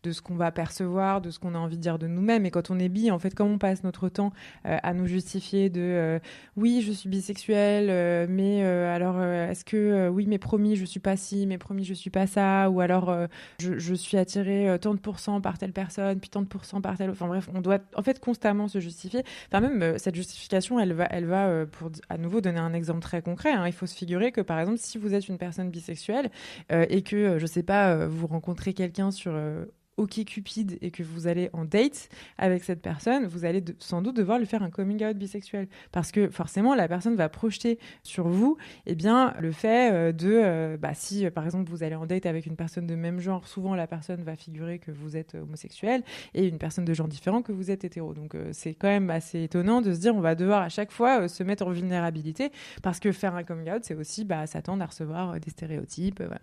de ce qu'on va percevoir, de ce qu'on a envie de dire de nous-mêmes. Et quand on est bi, en fait, comme on passe notre temps à nous justifier de oui, je suis bisexuelle, mais alors est-ce que oui, mais promis, je suis pas ci, mais promis, je suis pas ça, ou alors je suis attirée tant de pourcents par telle personne, puis tant de pourcents par telle autre. Enfin bref, on doit en fait constamment se justifier. Enfin même cette justification, elle va pour à nouveau donner un exemple très concret. Il faut se figurer que par exemple, si vous êtes une personne bisexuelle et que je sais pas, vous rencontrez quelqu'un sur OkCupid et que vous allez en date avec cette personne, vous allez sans doute devoir lui faire un coming out bisexuel, parce que forcément la personne va projeter sur vous le fait si par exemple vous allez en date avec une personne de même genre, souvent la personne va figurer que vous êtes homosexuel et une personne de genre différent que vous êtes hétéro. Donc c'est quand même assez étonnant de se dire on va devoir à chaque fois se mettre en vulnérabilité, parce que faire un coming out, c'est aussi s'attendre à recevoir des stéréotypes. Voilà.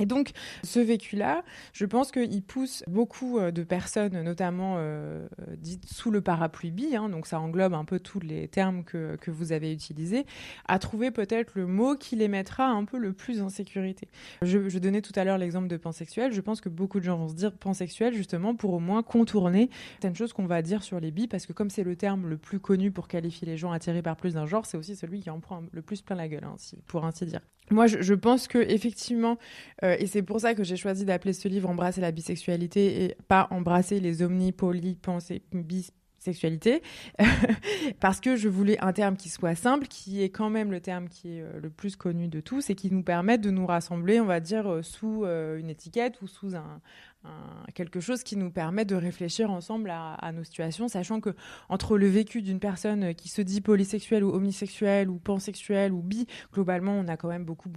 Et donc, ce vécu-là, je pense qu'il pousse beaucoup de personnes, notamment dites sous le parapluie bi, donc ça englobe un peu tous les termes que vous avez utilisés, à trouver peut-être le mot qui les mettra un peu le plus en sécurité. Je donnais tout à l'heure l'exemple de pansexuel. Je pense que beaucoup de gens vont se dire pansexuel, justement, pour au moins contourner certaines choses qu'on va dire sur les bi, parce que comme c'est le terme le plus connu pour qualifier les gens attirés par plus d'un genre, c'est aussi celui qui en prend le plus plein la gueule, pour ainsi dire. Moi, je pense que effectivement, et c'est pour ça que j'ai choisi d'appeler ce livre « Embrasser la bisexualité » et pas « Embrasser les omnis, poly, pensées, bisexualité », parce que je voulais un terme qui soit simple, qui est quand même le terme qui est le plus connu de tous et qui nous permette de nous rassembler, on va dire, sous une étiquette ou sous quelque chose qui nous permet de réfléchir ensemble à nos situations, sachant que entre le vécu d'une personne qui se dit polysexuelle ou omnisexuelle ou pansexuelle ou bi, globalement on a quand même beaucoup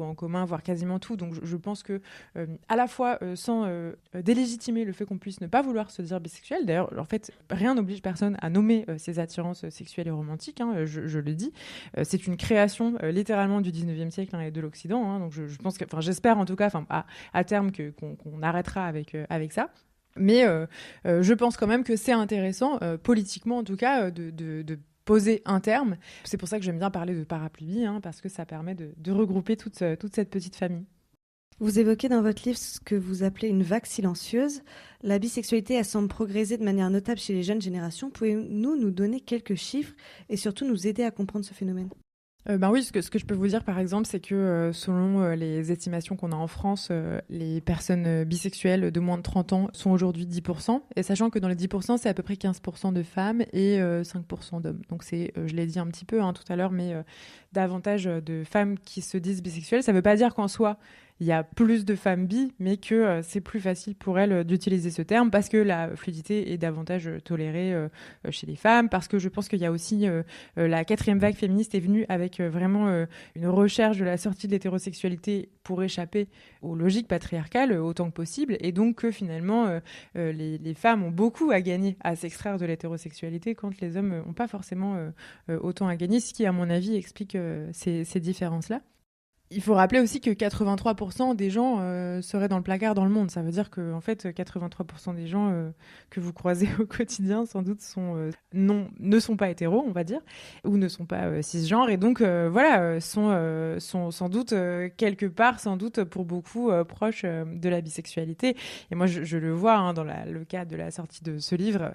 en commun, voire quasiment tout. Donc je pense que à la fois sans délégitimer le fait qu'on puisse ne pas vouloir se dire bisexuel, d'ailleurs en fait rien n'oblige personne à nommer ses attirances sexuelles et romantiques, je le dis, c'est une création littéralement du 19e siècle et de l'Occident, donc je pense que, j'espère en tout cas à terme qu'on arrêtera avec ça. Mais je pense quand même que c'est intéressant, politiquement en tout cas, de poser un terme. C'est pour ça que j'aime bien parler de parapluvie, parce que ça permet de regrouper toute cette petite famille. Vous évoquez dans votre livre ce que vous appelez une vague silencieuse. La bisexualité, elle semble progresser de manière notable chez les jeunes générations. Pouvez-vous nous donner quelques chiffres et surtout nous aider à comprendre ce phénomène ? Oui, ce que je peux vous dire par exemple, c'est que selon les estimations qu'on a en France, les personnes bisexuelles de moins de 30 ans sont aujourd'hui 10%, et sachant que dans les 10%, c'est à peu près 15% de femmes et 5% d'hommes. Donc c'est, je l'ai dit un petit peu tout à l'heure, mais davantage de femmes qui se disent bisexuelles. Ça ne veut pas dire qu'en soi, il y a plus de femmes bi, mais que c'est plus facile pour elles d'utiliser ce terme parce que la fluidité est davantage tolérée chez les femmes, parce que je pense qu'il y a aussi la 4e vague féministe est venue avec vraiment une recherche de la sortie de l'hétérosexualité pour échapper aux logiques patriarcales autant que possible, et donc que finalement les femmes ont beaucoup à gagner à s'extraire de l'hétérosexualité quand les hommes n'ont pas forcément autant à gagner, ce qui à mon avis explique ces différences-là. Il faut rappeler aussi que 83% des gens seraient dans le placard dans le monde. Ça veut dire que en fait, 83% des gens que vous croisez au quotidien, sans doute, ne sont pas hétéros, on va dire, ou ne sont pas cisgenres, et donc sont sans doute quelque part, sans doute pour beaucoup, proches de la bisexualité. Et moi, je le vois dans le cas de la sortie de ce livre.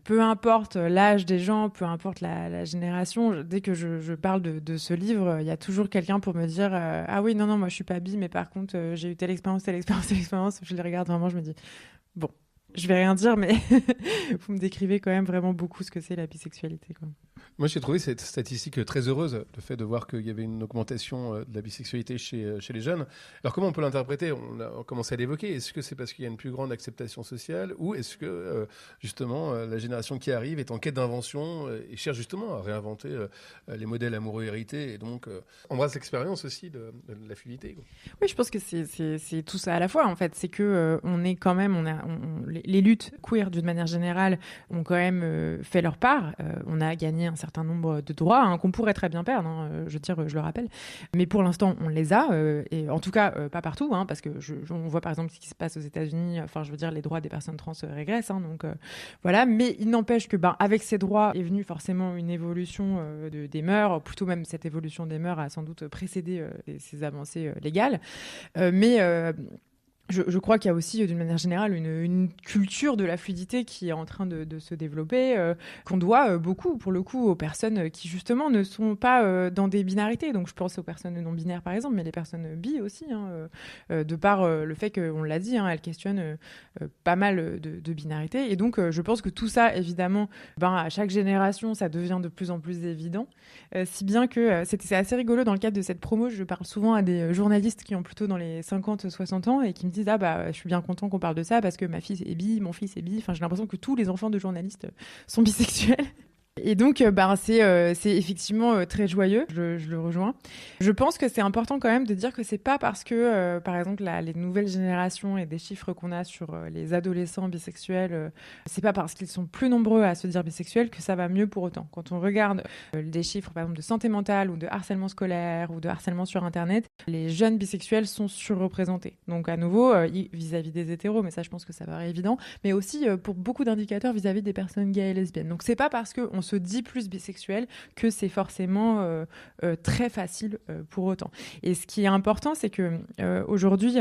Peu importe l'âge des gens, peu importe la génération, dès que je parle de ce livre, il y a toujours quelqu'un pour me dire ah oui, non, moi je suis pas bi, mais par contre j'ai eu telle expérience. Je les regarde vraiment, je me dis bon, je vais rien dire, mais vous me décrivez quand même vraiment beaucoup ce que c'est la bisexualité, quoi. Moi, j'ai trouvé cette statistique très heureuse, le fait de voir qu'il y avait une augmentation de la bisexualité chez les jeunes. Alors, comment on peut l'interpréter ? On a commencé à l'évoquer. Est-ce que c'est parce qu'il y a une plus grande acceptation sociale, ou est-ce que, justement, la génération qui arrive est en quête d'invention et cherche justement à réinventer les modèles amoureux hérités, et donc embrasse l'expérience aussi de la fluidité, quoi. Oui, je pense que c'est tout ça à la fois, en fait. C'est que on est quand même, les luttes queer, d'une manière générale, ont quand même fait leur part. On a gagné un certain nombre de droits qu'on pourrait très bien perdre, je le rappelle. Mais pour l'instant, on les a, et en tout cas, pas partout, parce que on voit par exemple ce qui se passe aux États-Unis. Enfin, je veux dire, les droits des personnes trans régressent, donc voilà. Mais il n'empêche que, avec ces droits est venue forcément une évolution des mœurs, plutôt même cette évolution des mœurs a sans doute précédé ces avancées légales. Je crois qu'il y a aussi, d'une manière générale, une culture de la fluidité qui est en train de se développer, qu'on doit beaucoup, pour le coup, aux personnes qui, justement, ne sont pas dans des binarités. Donc, je pense aux personnes non-binaires, par exemple, mais les personnes bi aussi, de par le fait qu'on l'a dit, elles questionnent pas mal de binarités. Et donc, je pense que tout ça, évidemment, à chaque génération, ça devient de plus en plus évident. Si bien que c'est assez rigolo, dans le cadre de cette promo, je parle souvent à des journalistes qui ont plutôt dans les 50-60 ans et qui me disent je suis bien content qu'on parle de ça parce que ma fille est bi, mon fils est bi. Enfin, j'ai l'impression que tous les enfants de journalistes sont bisexuels. Et donc, c'est effectivement très joyeux, je le rejoins. Je pense que c'est important quand même de dire que c'est pas parce que, par exemple, les nouvelles générations et des chiffres qu'on a sur les adolescents bisexuels, c'est pas parce qu'ils sont plus nombreux à se dire bisexuels que ça va mieux pour autant. Quand on regarde des chiffres, par exemple, de santé mentale ou de harcèlement scolaire ou de harcèlement sur Internet, les jeunes bisexuels sont surreprésentés. Donc, à nouveau, vis-à-vis des hétéros, mais ça, je pense que ça paraît évident, mais aussi pour beaucoup d'indicateurs vis-à-vis des personnes gays et lesbiennes. Donc, c'est pas parce qu'on se dit plus bisexuel que c'est forcément très facile pour autant. Et ce qui est important, c'est que aujourd'hui,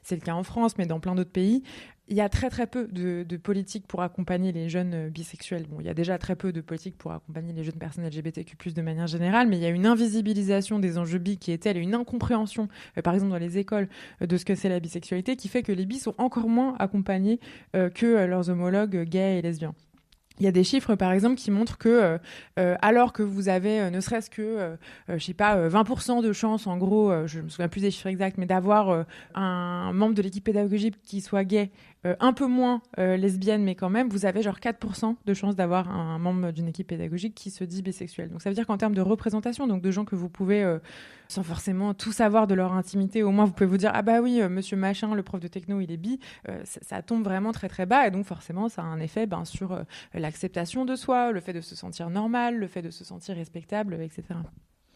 c'est le cas en France, mais dans plein d'autres pays, il y a très très peu de politiques pour accompagner les jeunes bisexuels. Bon, il y a déjà très peu de politiques pour accompagner les jeunes personnes LGBTQ+, de manière générale, mais il y a une invisibilisation des enjeux bi qui est telle, et une incompréhension, par exemple dans les écoles, de ce que c'est la bisexualité, qui fait que les bis sont encore moins accompagnés que leurs homologues gays et lesbiens. Il y a des chiffres, par exemple, qui montrent que alors que vous avez ne serait-ce que, 20% de chance, en gros, je me souviens plus des chiffres exacts, mais d'avoir un membre de l'équipe pédagogique qui soit gay, un peu moins lesbienne, mais quand même, vous avez genre 4% de chance d'avoir un membre d'une équipe pédagogique qui se dit bisexuel. Donc ça veut dire qu'en termes de représentation, donc de gens que vous pouvez, sans forcément tout savoir de leur intimité, au moins vous pouvez vous dire « Ah bah oui, monsieur machin, le prof de techno, il est bi », ça tombe vraiment très très bas, et donc forcément, ça a un effet sur l'acceptation de soi, le fait de se sentir normal, le fait de se sentir respectable, etc.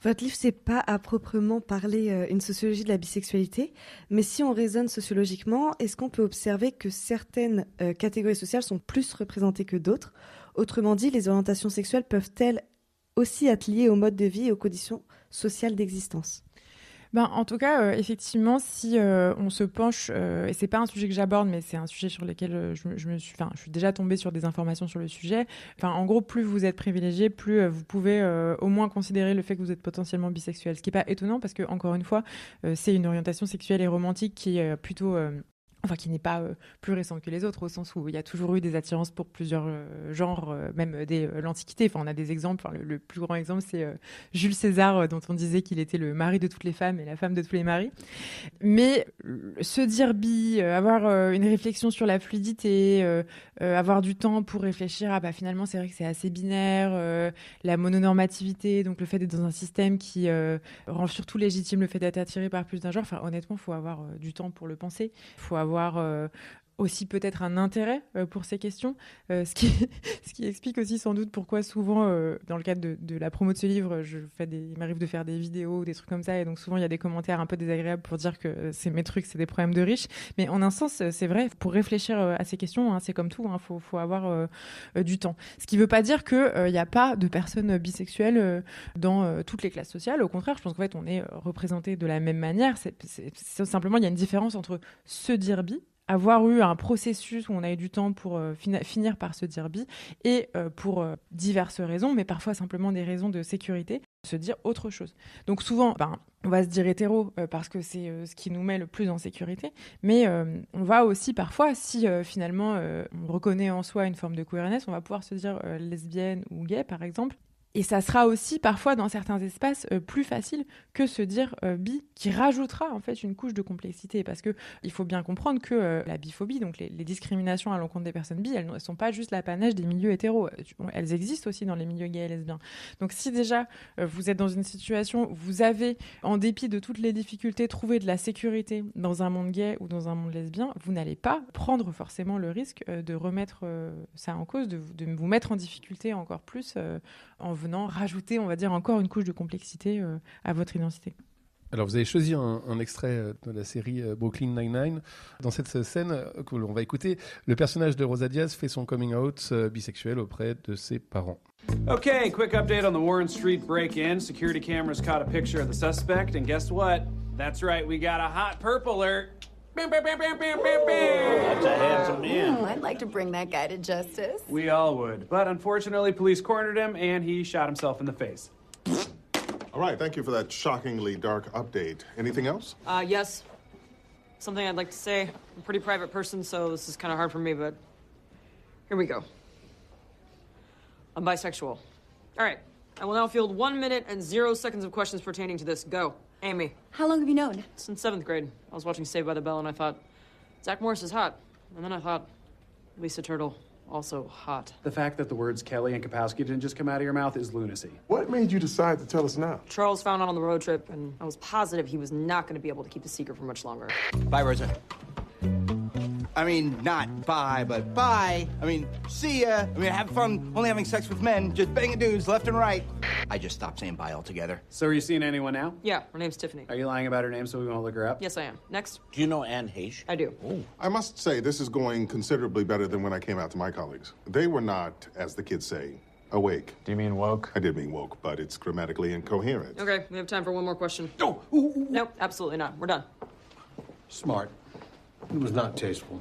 Votre livre, c'est pas à proprement parler une sociologie de la bisexualité, mais si on raisonne sociologiquement, est-ce qu'on peut observer que certaines catégories sociales sont plus représentées que d'autres ? Autrement dit, les orientations sexuelles peuvent-elles aussi être liées au mode de vie et aux conditions sociales d'existence. En tout cas, effectivement, si on se penche, et c'est pas un sujet que j'aborde, mais c'est un sujet sur lequel je suis déjà tombée sur des informations sur le sujet. En gros, plus vous êtes privilégié, plus vous pouvez au moins considérer le fait que vous êtes potentiellement bisexuel. Ce qui est pas étonnant parce que, encore une fois, c'est une orientation sexuelle et romantique qui est plutôt qui n'est pas plus récente que les autres, au sens où il y a toujours eu des attirances pour plusieurs genres, même dès l'Antiquité. On a des exemples. Le plus grand exemple, c'est Jules César, dont on disait qu'il était le mari de toutes les femmes et la femme de tous les maris. Mais se dire bi, avoir une réflexion sur la fluidité, avoir du temps pour réfléchir, finalement, c'est vrai que c'est assez binaire, la mononormativité, donc le fait d'être dans un système qui rend surtout légitime le fait d'être attiré par plus d'un genre. Honnêtement, il faut avoir du temps pour le penser. Il faut avoir aussi peut-être un intérêt pour ces questions, ce qui explique aussi sans doute pourquoi souvent, dans le cadre de la promo de ce livre, il m'arrive de faire des vidéos ou des trucs comme ça, et donc souvent il y a des commentaires un peu désagréables pour dire que c'est mes trucs, c'est des problèmes de riches, mais en un sens c'est vrai, pour réfléchir à ces questions, c'est comme tout, faut avoir du temps. Ce qui ne veut pas dire qu'il n'y a pas de personnes bisexuelles dans toutes les classes sociales, au contraire, je pense qu'en fait on est représenté de la même manière, c'est simplement il y a une différence entre se dire bi, avoir eu un processus où on a eu du temps pour finir par se dire bi et pour diverses raisons, mais parfois simplement des raisons de sécurité, se dire autre chose. Donc souvent, on va se dire hétéro parce que c'est ce qui nous met le plus en sécurité, mais on va aussi parfois, si finalement on reconnaît en soi une forme de queerness, on va pouvoir se dire lesbienne ou gay par exemple. Et ça sera aussi parfois dans certains espaces plus facile que se dire bi, qui rajoutera en fait une couche de complexité, parce que il faut bien comprendre que la biphobie, donc les discriminations à l'encontre des personnes bi, elles ne sont pas juste l'apanage des milieux hétéros, elles existent aussi dans les milieux gays et lesbiens. Donc si déjà vous êtes dans une situation où vous avez, en dépit de toutes les difficultés, trouvé de la sécurité dans un monde gay ou dans un monde lesbien, vous n'allez pas prendre forcément le risque de remettre ça en cause, de vous mettre en difficulté encore plus en venant rajouter, on va dire, encore une couche de complexité à votre identité. Alors, vous avez choisi un extrait de la série Brooklyn Nine-Nine. Dans cette scène que l'on va écouter, le personnage de Rosa Diaz fait son coming out bisexuel auprès de ses parents. Okay, quick update on the Warren Street break-in. Security cameras caught a picture of the suspect, and guess what? That's right, we got a hot perp alert. Bam, bam, bam, bam, bam, bam, bam. That's a handsome man. I'd like to bring that guy to justice. We all would. But unfortunately, police cornered him, and he shot himself in the face. All right, thank you for that shockingly dark update. Anything else? Yes. Something I'd like to say. I'm a pretty private person, so this is kind of hard for me, but here we go. I'm bisexual. All right. I will now field 1 minute and 0 seconds of questions pertaining to this. Go. Amy. How long have you known? Since 7th grade. I was watching Saved by the Bell and I thought, Zach Morris is hot. And then I thought, Lisa Turtle, also hot. The fact that the words Kelly and Kapowski didn't just come out of your mouth is lunacy. What made you decide to tell us now? Charles found out on the road trip, and I was positive he was not going to be able to keep the secret for much longer. Bye, Rosa. I mean, not bye, but bye. I mean, see ya. I mean, have fun only having sex with men, just banging dudes left and right. I just stopped saying bye altogether. So are you seeing anyone now? Yeah, her name's Tiffany. Are you lying about her name so we won't look her up? Yes, I am. Next. Do you know Anne Heche? I do. Oh. I must say, this is going considerably better than when I came out to my colleagues. They were not, as the kids say, awake. Do you mean woke? I did mean woke, but it's grammatically incoherent. Okay, we have time for one more question. Oh! Nope, absolutely not. We're done. Smart. It was not tasteful.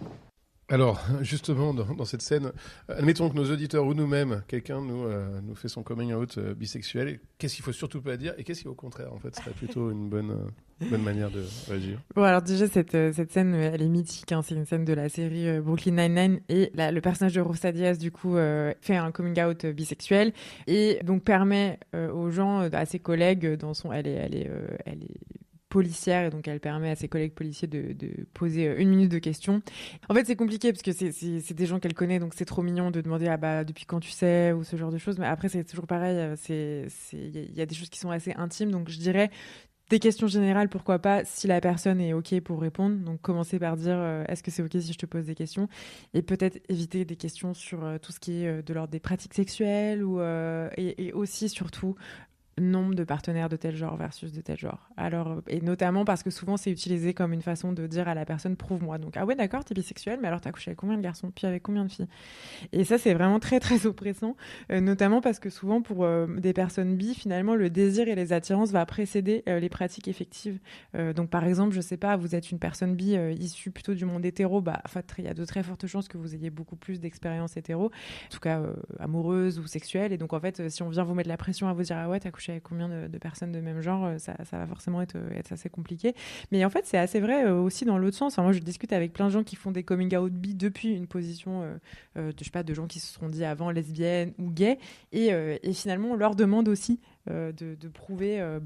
Alors, justement, dans cette scène, admettons que nos auditeurs ou nous-mêmes, quelqu'un nous fait son coming out bisexuel. Qu'est-ce qu'il faut surtout pas dire et qu'est-ce qui, au contraire, en fait, serait plutôt une bonne manière de réagir? Bon, alors déjà, cette scène, elle est mythique. C'est une scène de la série Brooklyn Nine-Nine. Et là, le personnage de Rosa Diaz, du coup, fait un coming out bisexuel et donc permet aux gens, à ses collègues, elle est policière, et donc elle permet à ses collègues policiers de poser 1 minute de questions. En fait, c'est compliqué parce que c'est des gens qu'elle connaît, donc c'est trop mignon de demander depuis quand tu sais, ou ce genre de choses. Mais après, c'est toujours pareil, il y a des choses qui sont assez intimes, donc je dirais des questions générales, pourquoi pas, si la personne est OK pour répondre. Donc commencer par dire est-ce que c'est OK si je te pose des questions, et peut-être éviter des questions sur tout ce qui est de l'ordre des pratiques sexuelles, et aussi surtout nombre de partenaires de tel genre versus de tel genre. Alors, et notamment parce que souvent c'est utilisé comme une façon de dire à la personne prouve-moi. Donc, ah ouais, d'accord, t'es bisexuel, mais alors t'as couché avec combien de garçons, puis avec combien de filles? Et ça, c'est vraiment très très oppressant, notamment parce que souvent pour des personnes bi, finalement, le désir et les attirances va précéder les pratiques effectives. Donc, par exemple, je sais pas, vous êtes une personne bi issue plutôt du monde hétéro, bah, en fait, il y a de très fortes chances que vous ayez beaucoup plus d'expériences hétéro, en tout cas amoureuses ou sexuelles. Et donc, en fait, si on vient vous mettre la pression à vous dire ah ouais, t'as couché avec combien de personnes de même genre, ça va forcément être assez compliqué. Mais en fait, c'est assez vrai aussi dans l'autre sens. Enfin, moi, je discute avec plein de gens qui font des coming out bi depuis une position de gens qui se seront dit avant lesbiennes ou gays. Et finalement, on leur demande aussi de prouver ah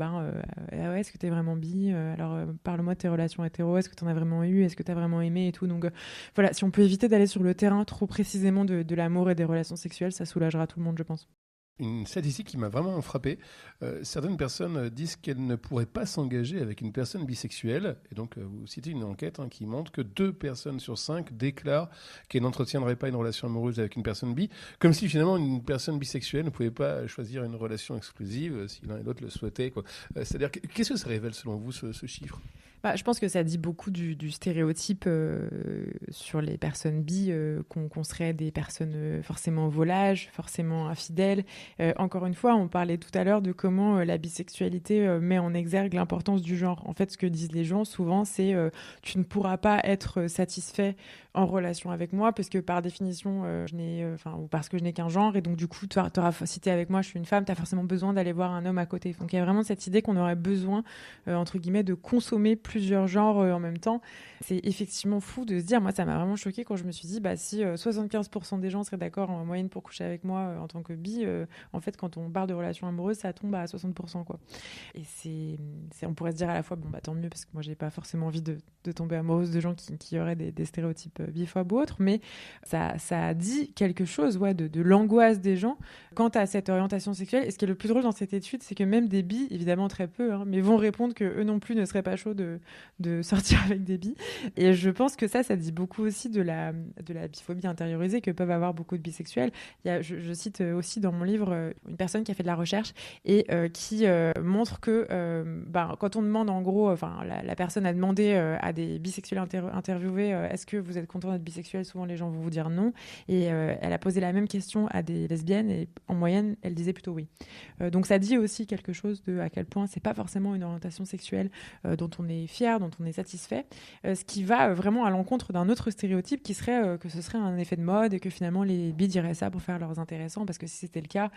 ouais, est-ce que t'es vraiment bi, alors parle-moi de tes relations hétéro, est-ce que t'en as vraiment eu, est-ce que t'as vraiment aimé et tout. Donc voilà, si on peut éviter d'aller sur le terrain trop précisément de l'amour et des relations sexuelles, ça soulagera tout le monde, je pense. Une statistique qui m'a vraiment frappé, certaines personnes disent qu'elles ne pourraient pas s'engager avec une personne bisexuelle, et donc vous citez une enquête qui montre que 2 personnes sur 5 déclarent qu'elles n'entretiendraient pas une relation amoureuse avec une personne bi, comme si finalement une personne bisexuelle ne pouvait pas choisir une relation exclusive si l'un et l'autre le souhaitaient, quoi. C'est-à-dire, qu'est-ce que ça révèle selon vous ce chiffre ? Bah, je pense que ça dit beaucoup du stéréotype sur les personnes bi, qu'on serait des personnes forcément volages, forcément infidèles. Encore une fois, on parlait tout à l'heure de comment la bisexualité met en exergue l'importance du genre. En fait, ce que disent les gens souvent, c'est tu ne pourras pas être satisfait en relation avec moi parce que par définition, ou parce que je n'ai qu'un genre, et donc du coup, si t'es avec moi, je suis une femme, t'as forcément besoin d'aller voir un homme à côté. Donc il y a vraiment cette idée qu'on aurait besoin, entre guillemets, de consommer plusieurs genres en même temps. C'est effectivement fou de se dire, moi ça m'a vraiment choquée quand je me suis dit, bah si 75% des gens seraient d'accord en moyenne pour coucher avec moi en tant que bi, en fait quand on parle de relations amoureuses, ça tombe à 60%, quoi. Et on pourrait se dire à la fois, bon bah tant mieux, parce que moi j'ai pas forcément envie de tomber amoureuse de gens qui auraient des stéréotypes biphobes ou autres, mais ça dit quelque chose, ouais, de l'angoisse des gens quant à cette orientation sexuelle. Et ce qui est le plus drôle dans cette étude, c'est que même des bi, évidemment très peu, mais vont répondre que eux non plus ne seraient pas chauds de sortir avec des bi. Et je pense que ça dit beaucoup aussi de la biphobie intériorisée que peuvent avoir beaucoup de bisexuels. Je cite aussi dans mon livre une personne qui a fait de la recherche et qui montre que quand on demande en gros, la personne a demandé à des bisexuels interviewés est-ce que vous êtes content d'être bisexuel, souvent les gens vont vous dire non, et elle a posé la même question à des lesbiennes et en moyenne elle disait plutôt oui. Donc ça dit aussi quelque chose de à quel point c'est pas forcément une orientation sexuelle dont on est fier, dont on est satisfait, ce qui va vraiment à l'encontre d'un autre stéréotype qui serait que ce serait un effet de mode et que finalement les bi diraient ça pour faire leurs intéressants, parce que si c'était le cas,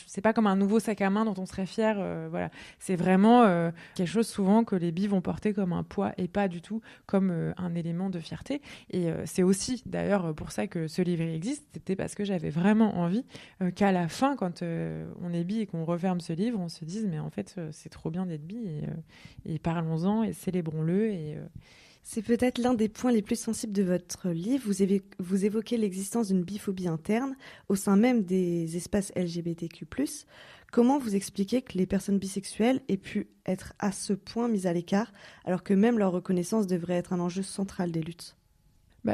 c'est pas comme un nouveau sac à main dont on serait fier, voilà, c'est vraiment quelque chose souvent que les bi vont porter comme un poids et pas du tout comme un élément de fierté. Et c'est aussi d'ailleurs pour ça que ce livre existe, c'était parce que j'avais vraiment envie qu'à la fin, quand on est bi et qu'on referme ce livre, on se dise mais en fait c'est trop bien d'être bi et parlons-en et célébrons-le. C'est peut-être l'un des points les plus sensibles de votre livre. Vous évoquez l'existence d'une biphobie interne au sein même des espaces LGBTQ+. Comment vous expliquez que les personnes bisexuelles aient pu être à ce point mises à l'écart, alors que même leur reconnaissance devrait être un enjeu central des luttes ?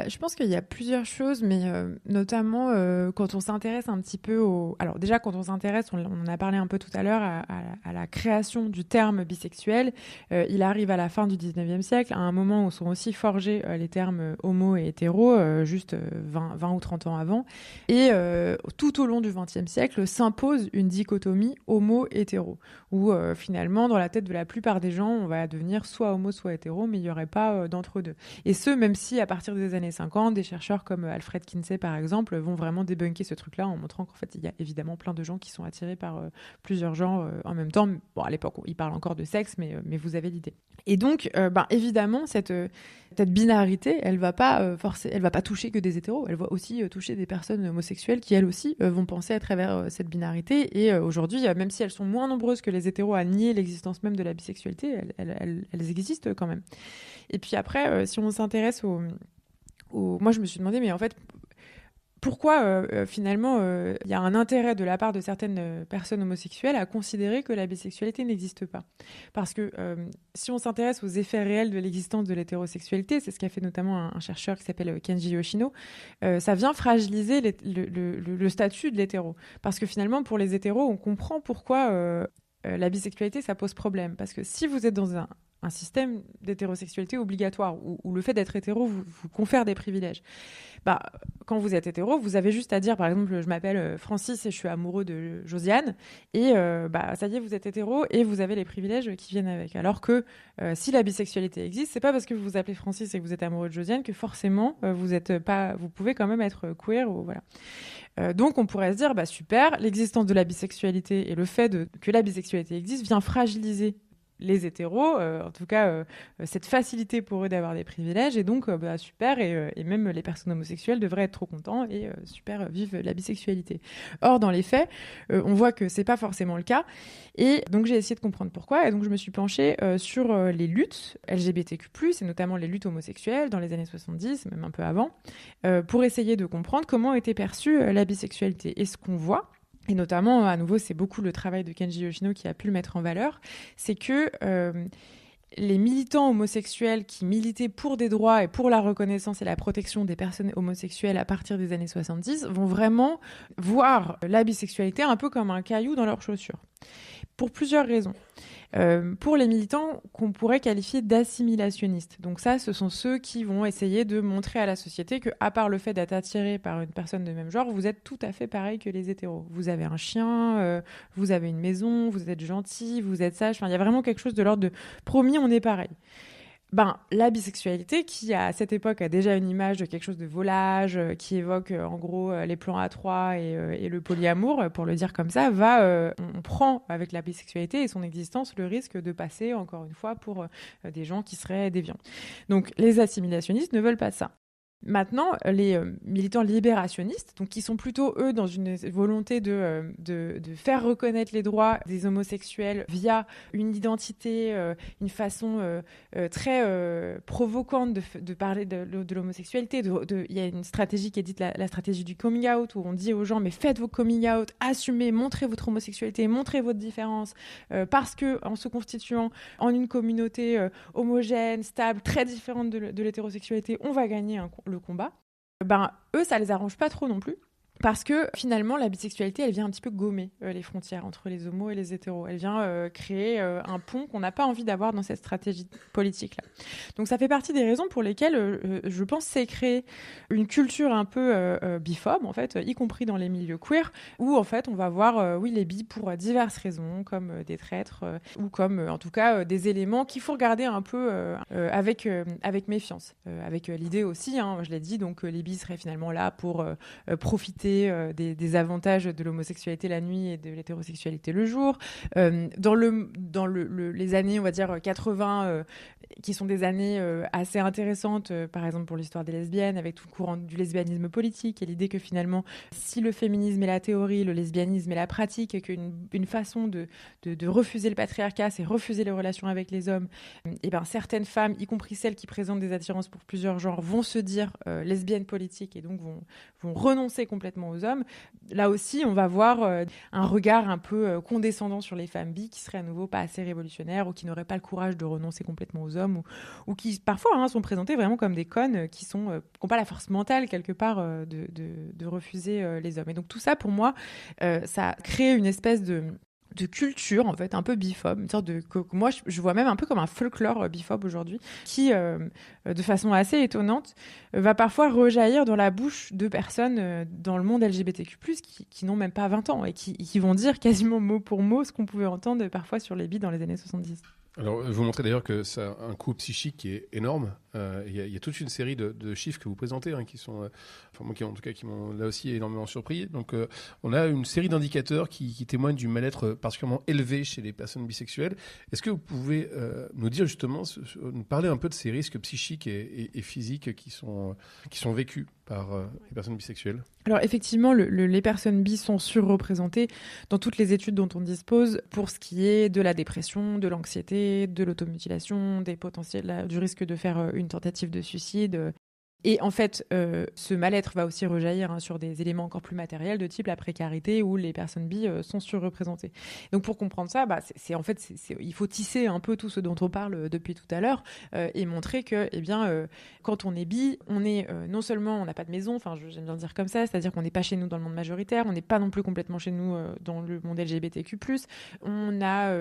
Je pense qu'il y a plusieurs choses, mais notamment quand on s'intéresse un petit peu Alors déjà, quand on s'intéresse, on en a parlé un peu tout à l'heure, à la création du terme bisexuel, il arrive à la fin du 19e siècle, à un moment où sont aussi forgés les termes homo et hétéro, juste 20 ou 30 ans avant. Et tout au long du 20e siècle s'impose une dichotomie homo-hétéro, où finalement, dans la tête de la plupart des gens, on va devenir soit homo, soit hétéro, mais il n'y aurait pas d'entre-deux. Et ce, même si à partir des années 50, des chercheurs comme Alfred Kinsey par exemple vont vraiment débunker ce truc-là en montrant qu'en fait il y a évidemment plein de gens qui sont attirés par plusieurs genres en même temps. Bon, à l'époque ils parlent encore de sexe, mais vous avez l'idée. Et donc évidemment cette binarité, elle va pas toucher que des hétéros, elle va aussi toucher des personnes homosexuelles qui elles aussi vont penser à travers cette binarité. Et aujourd'hui, même si elles sont moins nombreuses que les hétéros à nier l'existence même de la bisexualité, elles existent quand même. Et puis après, si on s'intéresse moi je me suis demandé, mais en fait, pourquoi finalement il y a un intérêt de la part de certaines personnes homosexuelles à considérer que la bisexualité n'existe pas. Parce que si on s'intéresse aux effets réels de l'existence de l'hétérosexualité, c'est ce qu'a fait notamment un chercheur qui s'appelle Kenji Yoshino, ça vient fragiliser le statut de l'hétéro. Parce que finalement, pour les hétéros, on comprend pourquoi la bisexualité, ça pose problème. Parce que si vous êtes dans un système d'hétérosexualité obligatoire, où le fait d'être hétéro vous confère des privilèges, quand vous êtes hétéro, vous avez juste à dire, par exemple, je m'appelle Francis et je suis amoureux de Josiane, et ça y est, vous êtes hétéro et vous avez les privilèges qui viennent avec. Alors que si la bisexualité existe, c'est pas parce que vous vous appelez Francis et que vous êtes amoureux de Josiane que forcément vous pouvez quand même être queer, ou voilà. Donc on pourrait se dire, super, l'existence de la bisexualité et le fait que la bisexualité existe vient fragiliser les hétéros, en tout cas cette facilité pour eux d'avoir des privilèges, et donc super, et même les personnes homosexuelles devraient être trop contents et super vivent la bisexualité. Or dans les faits, on voit que c'est pas forcément le cas, et donc j'ai essayé de comprendre pourquoi, et donc je me suis penchée sur les luttes LGBTQ+, et notamment les luttes homosexuelles dans les années 70, même un peu avant, pour essayer de comprendre comment était perçue la bisexualité. Et ce qu'on voit, et notamment, à nouveau, c'est beaucoup le travail de Kenji Yoshino qui a pu le mettre en valeur, c'est que les militants homosexuels qui militaient pour des droits et pour la reconnaissance et la protection des personnes homosexuelles à partir des années 70 vont vraiment voir la bisexualité un peu comme un caillou dans leurs chaussures. Pour plusieurs raisons. Pour les militants qu'on pourrait qualifier d'assimilationnistes. Donc ça, ce sont ceux qui vont essayer de montrer à la société que, à part le fait d'être attiré par une personne de même genre, vous êtes tout à fait pareil que les hétéros. Vous avez un chien, vous avez une maison, vous êtes gentil, vous êtes sage. Enfin, il y a vraiment quelque chose de l'ordre de promis, on est pareil. La bisexualité, qui à cette époque a déjà une image de quelque chose de volage, qui évoque en gros les plans à3 et le polyamour, pour le dire comme ça, on prend avec la bisexualité et son existence le risque de passer, encore une fois, pour des gens qui seraient déviants. Donc les assimilationnistes ne veulent pas ça. Maintenant, les militants libérationnistes, donc qui sont plutôt, eux, dans une volonté de faire reconnaître les droits des homosexuels via une identité, une façon très provocante de parler de l'homosexualité. Il y a une stratégie qui est dite la stratégie du coming out, où on dit aux gens, mais faites vos coming out, assumez, montrez votre homosexualité, montrez votre différence, parce que en se constituant en une communauté homogène, stable, très différente de l'hétérosexualité, on va gagner le combat. Eux, ça les arrange pas trop non plus. Parce que finalement, la bisexualité, elle vient un petit peu gommer les frontières entre les homos et les hétéros. Elle vient créer un pont qu'on n'a pas envie d'avoir dans cette stratégie politique-là. Donc ça fait partie des raisons pour lesquelles je pense c'est créer une culture un peu biphobe, en fait, y compris dans les milieux queer, où en fait on va voir les bis pour diverses raisons, comme des traîtres, ou comme en tout cas des éléments qu'il faut regarder un peu avec méfiance. Avec l'idée aussi, je l'ai dit, donc les bis seraient finalement là pour profiter des avantages de l'homosexualité la nuit et de l'hétérosexualité le jour. Dans les années, on va dire, 80, qui sont des années assez intéressantes, par exemple pour l'histoire des lesbiennes, avec tout le courant du lesbianisme politique, et l'idée que finalement, si le féminisme est la théorie, le lesbianisme est la pratique, et qu'une façon de refuser le patriarcat, c'est refuser les relations avec les hommes, et certaines femmes, y compris celles qui présentent des attirances pour plusieurs genres, vont se dire lesbiennes politiques, et donc vont renoncer complètement aux hommes. Là aussi, on va voir un regard un peu condescendant sur les femmes bi qui seraient à nouveau pas assez révolutionnaires, ou qui n'auraient pas le courage de renoncer complètement aux hommes, ou qui parfois sont présentées vraiment comme des connes qui n'ont pas la force mentale quelque part de refuser les hommes. Et donc tout ça, pour moi, ça crée une espèce de culture, en fait, un peu biphobe, une sorte que moi, je vois même un peu comme un folklore biphobe aujourd'hui, qui, de façon assez étonnante, va parfois rejaillir dans la bouche de personnes dans le monde LGBTQ+, qui n'ont même pas 20 ans, et qui vont dire quasiment mot pour mot ce qu'on pouvait entendre parfois sur les bis dans les années 70. Alors, vous montrez d'ailleurs que ça a un coût psychique qui est énorme. Il y a toute une série de chiffres que vous présentez, qui sont, moi, qui m'ont là aussi énormément surpris. Donc, on a une série d'indicateurs qui témoignent du mal-être particulièrement élevé chez les personnes bisexuelles. Est-ce que vous pouvez nous dire justement, nous parler un peu de ces risques psychiques et physiques qui sont vécus par les personnes bisexuelles? Alors effectivement, les personnes bis sont surreprésentées dans toutes les études dont on dispose pour ce qui est de la dépression, de l'anxiété, de l'automutilation, du risque de faire une tentative de suicide. Et en fait, ce mal-être va aussi rejaillir sur des éléments encore plus matériels de type la précarité où les personnes bi sont surreprésentées. Donc pour comprendre ça, il faut tisser un peu tout ce dont on parle depuis tout à l'heure et montrer que, quand on est bi, on est non seulement on n'a pas de maison, j'aime bien dire comme ça, c'est-à-dire qu'on n'est pas chez nous dans le monde majoritaire, on n'est pas non plus complètement chez nous dans le monde LGBTQ+. On a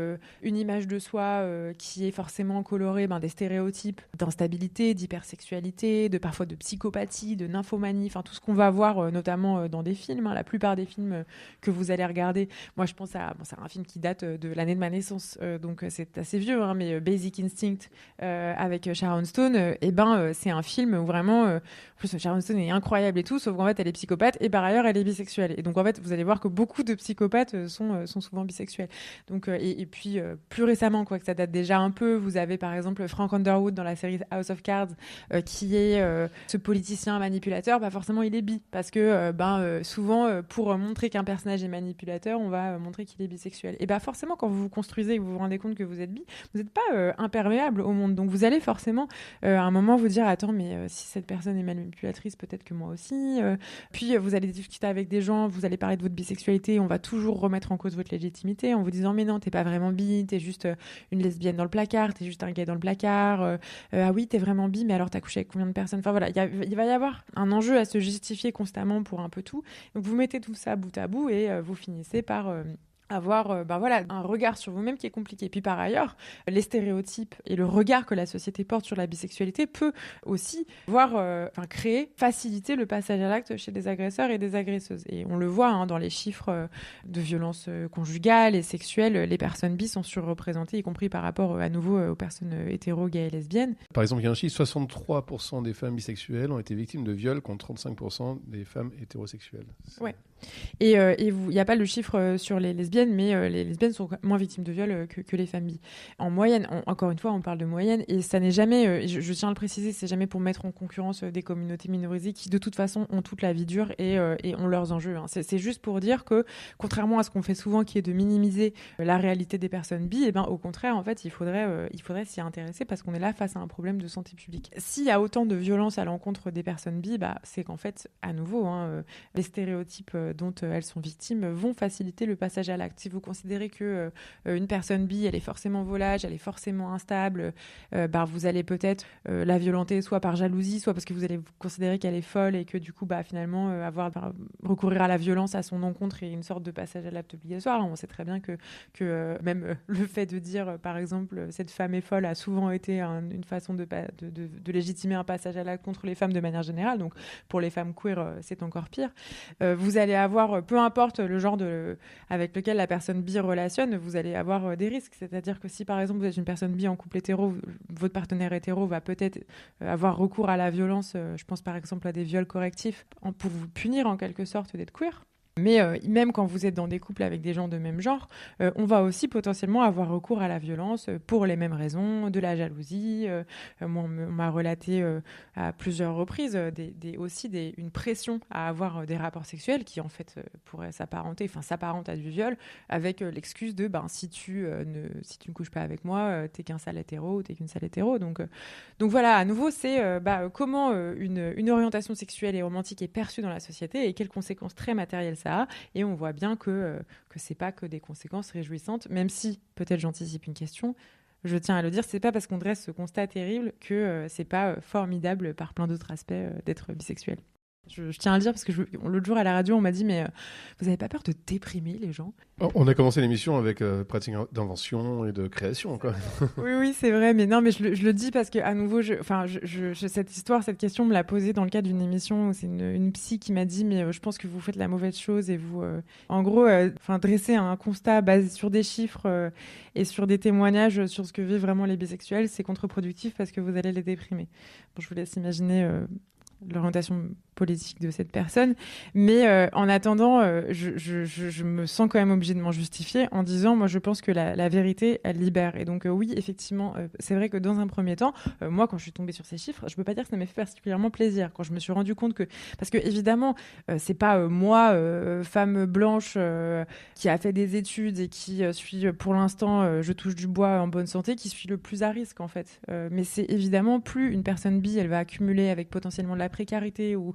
une image de soi qui est forcément colorée des stéréotypes d'instabilité, d'hypersexualité, de parfois de psychopathie, de nymphomanie, tout ce qu'on va voir notamment dans des films. La plupart des films que vous allez regarder, moi je pense à un film qui date de l'année de ma naissance, donc c'est assez vieux, mais Basic Instinct avec Sharon Stone, c'est un film où vraiment, en plus Sharon Stone est incroyable et tout, sauf qu'en fait elle est psychopathe et par ailleurs elle est bisexuelle. Et donc en fait vous allez voir que beaucoup de psychopathes sont souvent bisexuels. Donc, et puis plus récemment, que ça date déjà un peu, vous avez par exemple Frank Underwood dans la série House of Cards qui est ce politicien manipulateur, forcément il est bi parce que souvent pour montrer qu'un personnage est manipulateur, on va montrer qu'il est bisexuel. Et forcément quand vous vous construisez et que vous vous rendez compte que vous êtes bi, vous n'êtes pas imperméable au monde. Donc vous allez forcément à un moment vous dire attends mais si cette personne est manipulatrice, peut-être que moi aussi. Puis vous allez discuter avec des gens, vous allez parler de votre bisexualité, on va toujours remettre en cause votre légitimité en vous disant mais non, t'es pas vraiment bi, t'es juste une lesbienne dans le placard, t'es juste un gay dans le placard, ah oui t'es vraiment bi mais alors t'as couché avec combien de personnes, voilà, il va y avoir un enjeu à se justifier constamment pour un peu tout. Donc vous mettez tout ça bout à bout et vous finissez par avoir un regard sur vous-même qui est compliqué. Puis par ailleurs, les stéréotypes et le regard que la société porte sur la bisexualité peut aussi faciliter le passage à l'acte chez des agresseurs et des agresseuses. Et on le voit dans les chiffres de violences conjugales et sexuelles, les personnes bi sont surreprésentées, y compris par rapport à nouveau aux personnes hétéro, gays et lesbiennes. Par exemple, il y a un chiffre, 63% des femmes bisexuelles ont été victimes de viols contre 35% des femmes hétérosexuelles. Ouais. Et il n'y a pas le chiffre sur les lesbiennes, mais les lesbiennes sont moins victimes de viol que les familles. En moyenne, encore une fois, on parle de moyenne, et ça n'est jamais, je tiens à le préciser, c'est jamais pour mettre en concurrence des communautés minorisées qui, de toute façon, ont toute la vie dure et ont leurs enjeux. C'est juste pour dire que, contrairement à ce qu'on fait souvent, qui est de minimiser la réalité des personnes bi, au contraire, en fait, il faudrait s'y intéresser parce qu'on est là face à un problème de santé publique. S'il y a autant de violence à l'encontre des personnes bi, c'est qu'en fait, à nouveau, les stéréotypes dont elles sont victimes vont faciliter le passage à l'acte. Si vous considérez que une personne bi, elle est forcément volage, elle est forcément instable, vous allez peut-être la violenter soit par jalousie, soit parce que vous allez considérer qu'elle est folle et que du coup, finalement, recourir à la violence à son encontre est une sorte de passage à l'acte obligatoire. On sait très bien que même le fait de dire, par exemple, cette femme est folle a souvent été une façon de légitimer un passage à l'acte contre les femmes de manière générale. Donc, pour les femmes queer, c'est encore pire. Vous allez avoir, peu importe le genre avec lequel la personne bi relationne, vous allez avoir des risques. C'est-à-dire que si, par exemple, vous êtes une personne bi en couple hétéro, votre partenaire hétéro va peut-être avoir recours à la violence. Je pense par exemple à des viols correctifs pour vous punir en quelque sorte d'être queer. Mais même quand vous êtes dans des couples avec des gens de même genre, on va aussi potentiellement avoir recours à la violence pour les mêmes raisons, de la jalousie. Moi, on m'a relaté à plusieurs reprises une pression à avoir des rapports sexuels qui en fait pourrait s'apparente à du viol, avec l'excuse de si tu ne couches pas avec moi, t'es qu'un sale hétéro ou t'es qu'une sale hétéro. Donc voilà, à nouveau, c'est comment une orientation sexuelle et romantique est perçue dans la société et quelles conséquences très matérielles ça a. Et on voit bien que c'est pas que des conséquences réjouissantes, même si, peut-être j'anticipe une question, je tiens à le dire, c'est pas parce qu'on dresse ce constat terrible que c'est pas formidable par plein d'autres aspects d'être bisexuel. Je tiens à le dire parce que l'autre jour à la radio, on m'a dit mais vous avez pas peur de déprimer les gens ? On a commencé l'émission avec pratique d'invention et de création, quoi. Oui, c'est vrai, mais non, mais je le dis parce que à nouveau, cette question me l'a posée dans le cadre d'une émission où c'est une psy qui m'a dit mais je pense que vous faites la mauvaise chose et vous, en gros, dresser un constat basé sur des chiffres et sur des témoignages sur ce que vivent vraiment les bisexuels, c'est contre-productif parce que vous allez les déprimer. Bon, je vous laisse imaginer l'orientation politique de cette personne, mais en attendant, je me sens quand même obligée de m'en justifier en disant, moi je pense que la vérité, elle libère. Et donc oui, effectivement, c'est vrai que dans un premier temps, moi quand je suis tombée sur ces chiffres, je peux pas dire que ça m'a fait particulièrement plaisir quand je me suis rendu compte parce que évidemment, c'est pas moi, femme blanche qui a fait des études et qui suis pour l'instant, je touche du bois en bonne santé, qui suis le plus à risque en fait. Mais c'est évidemment plus une personne bi, elle va accumuler avec potentiellement de la précarité ou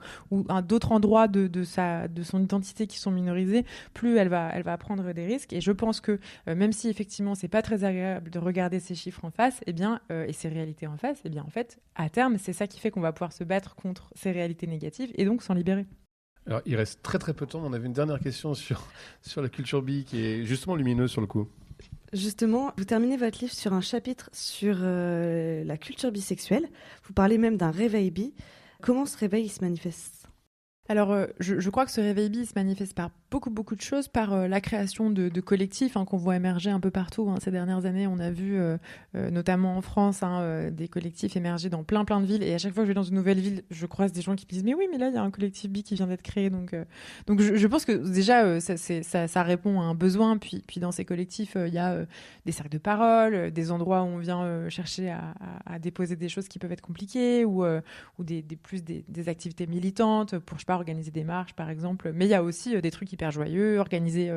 d'autres endroits de son identité qui sont minorisés, plus elle va prendre des risques. Et je pense que même si effectivement c'est pas très agréable de regarder ces chiffres en face, et ces réalités en face, en fait, à terme, c'est ça qui fait qu'on va pouvoir se battre contre ces réalités négatives et donc s'en libérer. Alors, il reste très très peu de temps. On avait une dernière question sur la culture bi qui est justement lumineuse sur le coup. Justement, vous terminez votre livre sur un chapitre sur la culture bisexuelle. Vous parlez même d'un réveil bi. Comment ce réveil il se manifeste ? Alors, je crois que ce réveil bi se manifeste par beaucoup de choses, par la création de collectifs qu'on voit émerger un peu partout. Ces dernières années, on a vu, notamment en France, des collectifs émerger dans plein de villes. Et à chaque fois que je vais dans une nouvelle ville, je croise des gens qui me disent « Mais oui, mais là, il y a un collectif bi qui vient d'être créé. » Donc je pense que déjà, ça répond à un besoin. Puis dans ces collectifs, il y a des cercles de parole, des endroits où on vient chercher à déposer des choses qui peuvent être compliquées ou des activités militantes pour, je sais pas, organiser des marches, par exemple. Mais il y a aussi des trucs hyper joyeux, organiser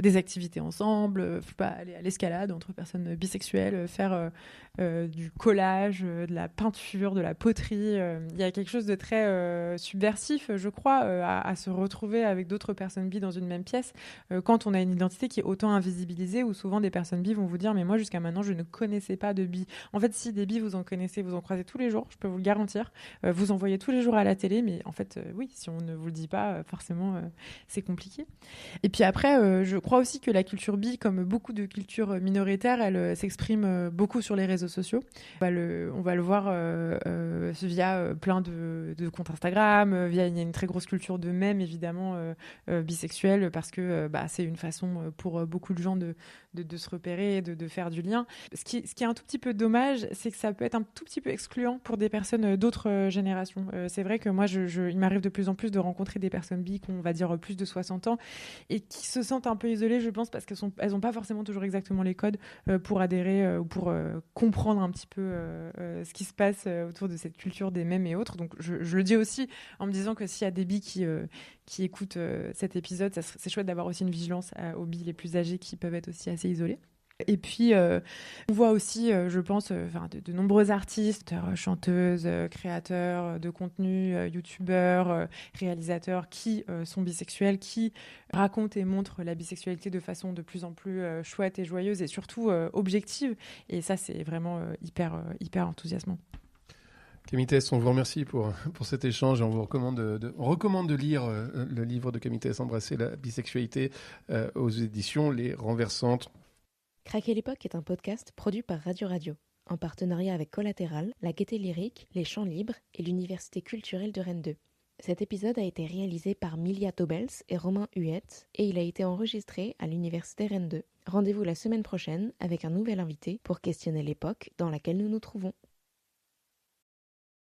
des activités ensemble, aller à l'escalade entre personnes bisexuelles, faire du collage, de la peinture, de la poterie. Il y a quelque chose de très subversif, je crois, à se retrouver avec d'autres personnes bi dans une même pièce quand on a une identité qui est autant invisibilisée, où souvent des personnes bi vont vous dire « Mais moi, jusqu'à maintenant, je ne connaissais pas de bi. » En fait, si des bi, vous en connaissez, vous en croisez tous les jours, je peux vous le garantir. Vous en voyez tous les jours à la télé, mais en fait, oui, si on ne vous le dit pas, forcément, c'est compliqué. Et puis après, je crois aussi que la culture bi, comme beaucoup de cultures minoritaires, elle s'exprime beaucoup sur les réseaux sociaux. On va le voir via plein de comptes Instagram, il y a une très grosse culture de mèmes, évidemment, bisexuels, parce que c'est une façon pour beaucoup de gens de se repérer, de faire du lien. Ce qui est un tout petit peu dommage, c'est que ça peut être un tout petit peu excluant pour des personnes d'autres générations. C'est vrai que moi, il m'arrive de plus en plus de rencontrer des personnes bi qui ont, on va dire, plus de 60 ans et qui se sentent un peu isolées, je pense, parce qu'elles n'ont pas forcément toujours exactement les codes pour adhérer ou pour comprendre un petit peu ce qui se passe autour de cette culture des mèmes et autres. Donc je le dis aussi en me disant que s'il y a des bi qui écoutent cet épisode, c'est chouette d'avoir aussi une vigilance aux bi les plus âgés qui peuvent être aussi assez isolés. Et puis, on voit aussi, je pense, de nombreux artistes, chanteuses, créateurs de contenu, youtubeurs, réalisateurs qui sont bisexuels, qui racontent et montrent la bisexualité de façon de plus en plus chouette et joyeuse et surtout objective. Et ça, c'est vraiment hyper enthousiasmant. Camille Tess, on vous remercie pour cet échange et on vous recommande de lire le livre de Camille Tess, Embrasser la bisexualité, aux éditions Les Renversantes. Craquer l'époque est un podcast produit par Radio Radio, en partenariat avec Collatéral, la Gaîté Lyrique, les Chants Libres et l'Université culturelle de Rennes 2. Cet épisode a été réalisé par Milia Taubels et Romain Huette et il a été enregistré à l'Université Rennes 2. Rendez-vous la semaine prochaine avec un nouvel invité pour questionner l'époque dans laquelle nous nous trouvons.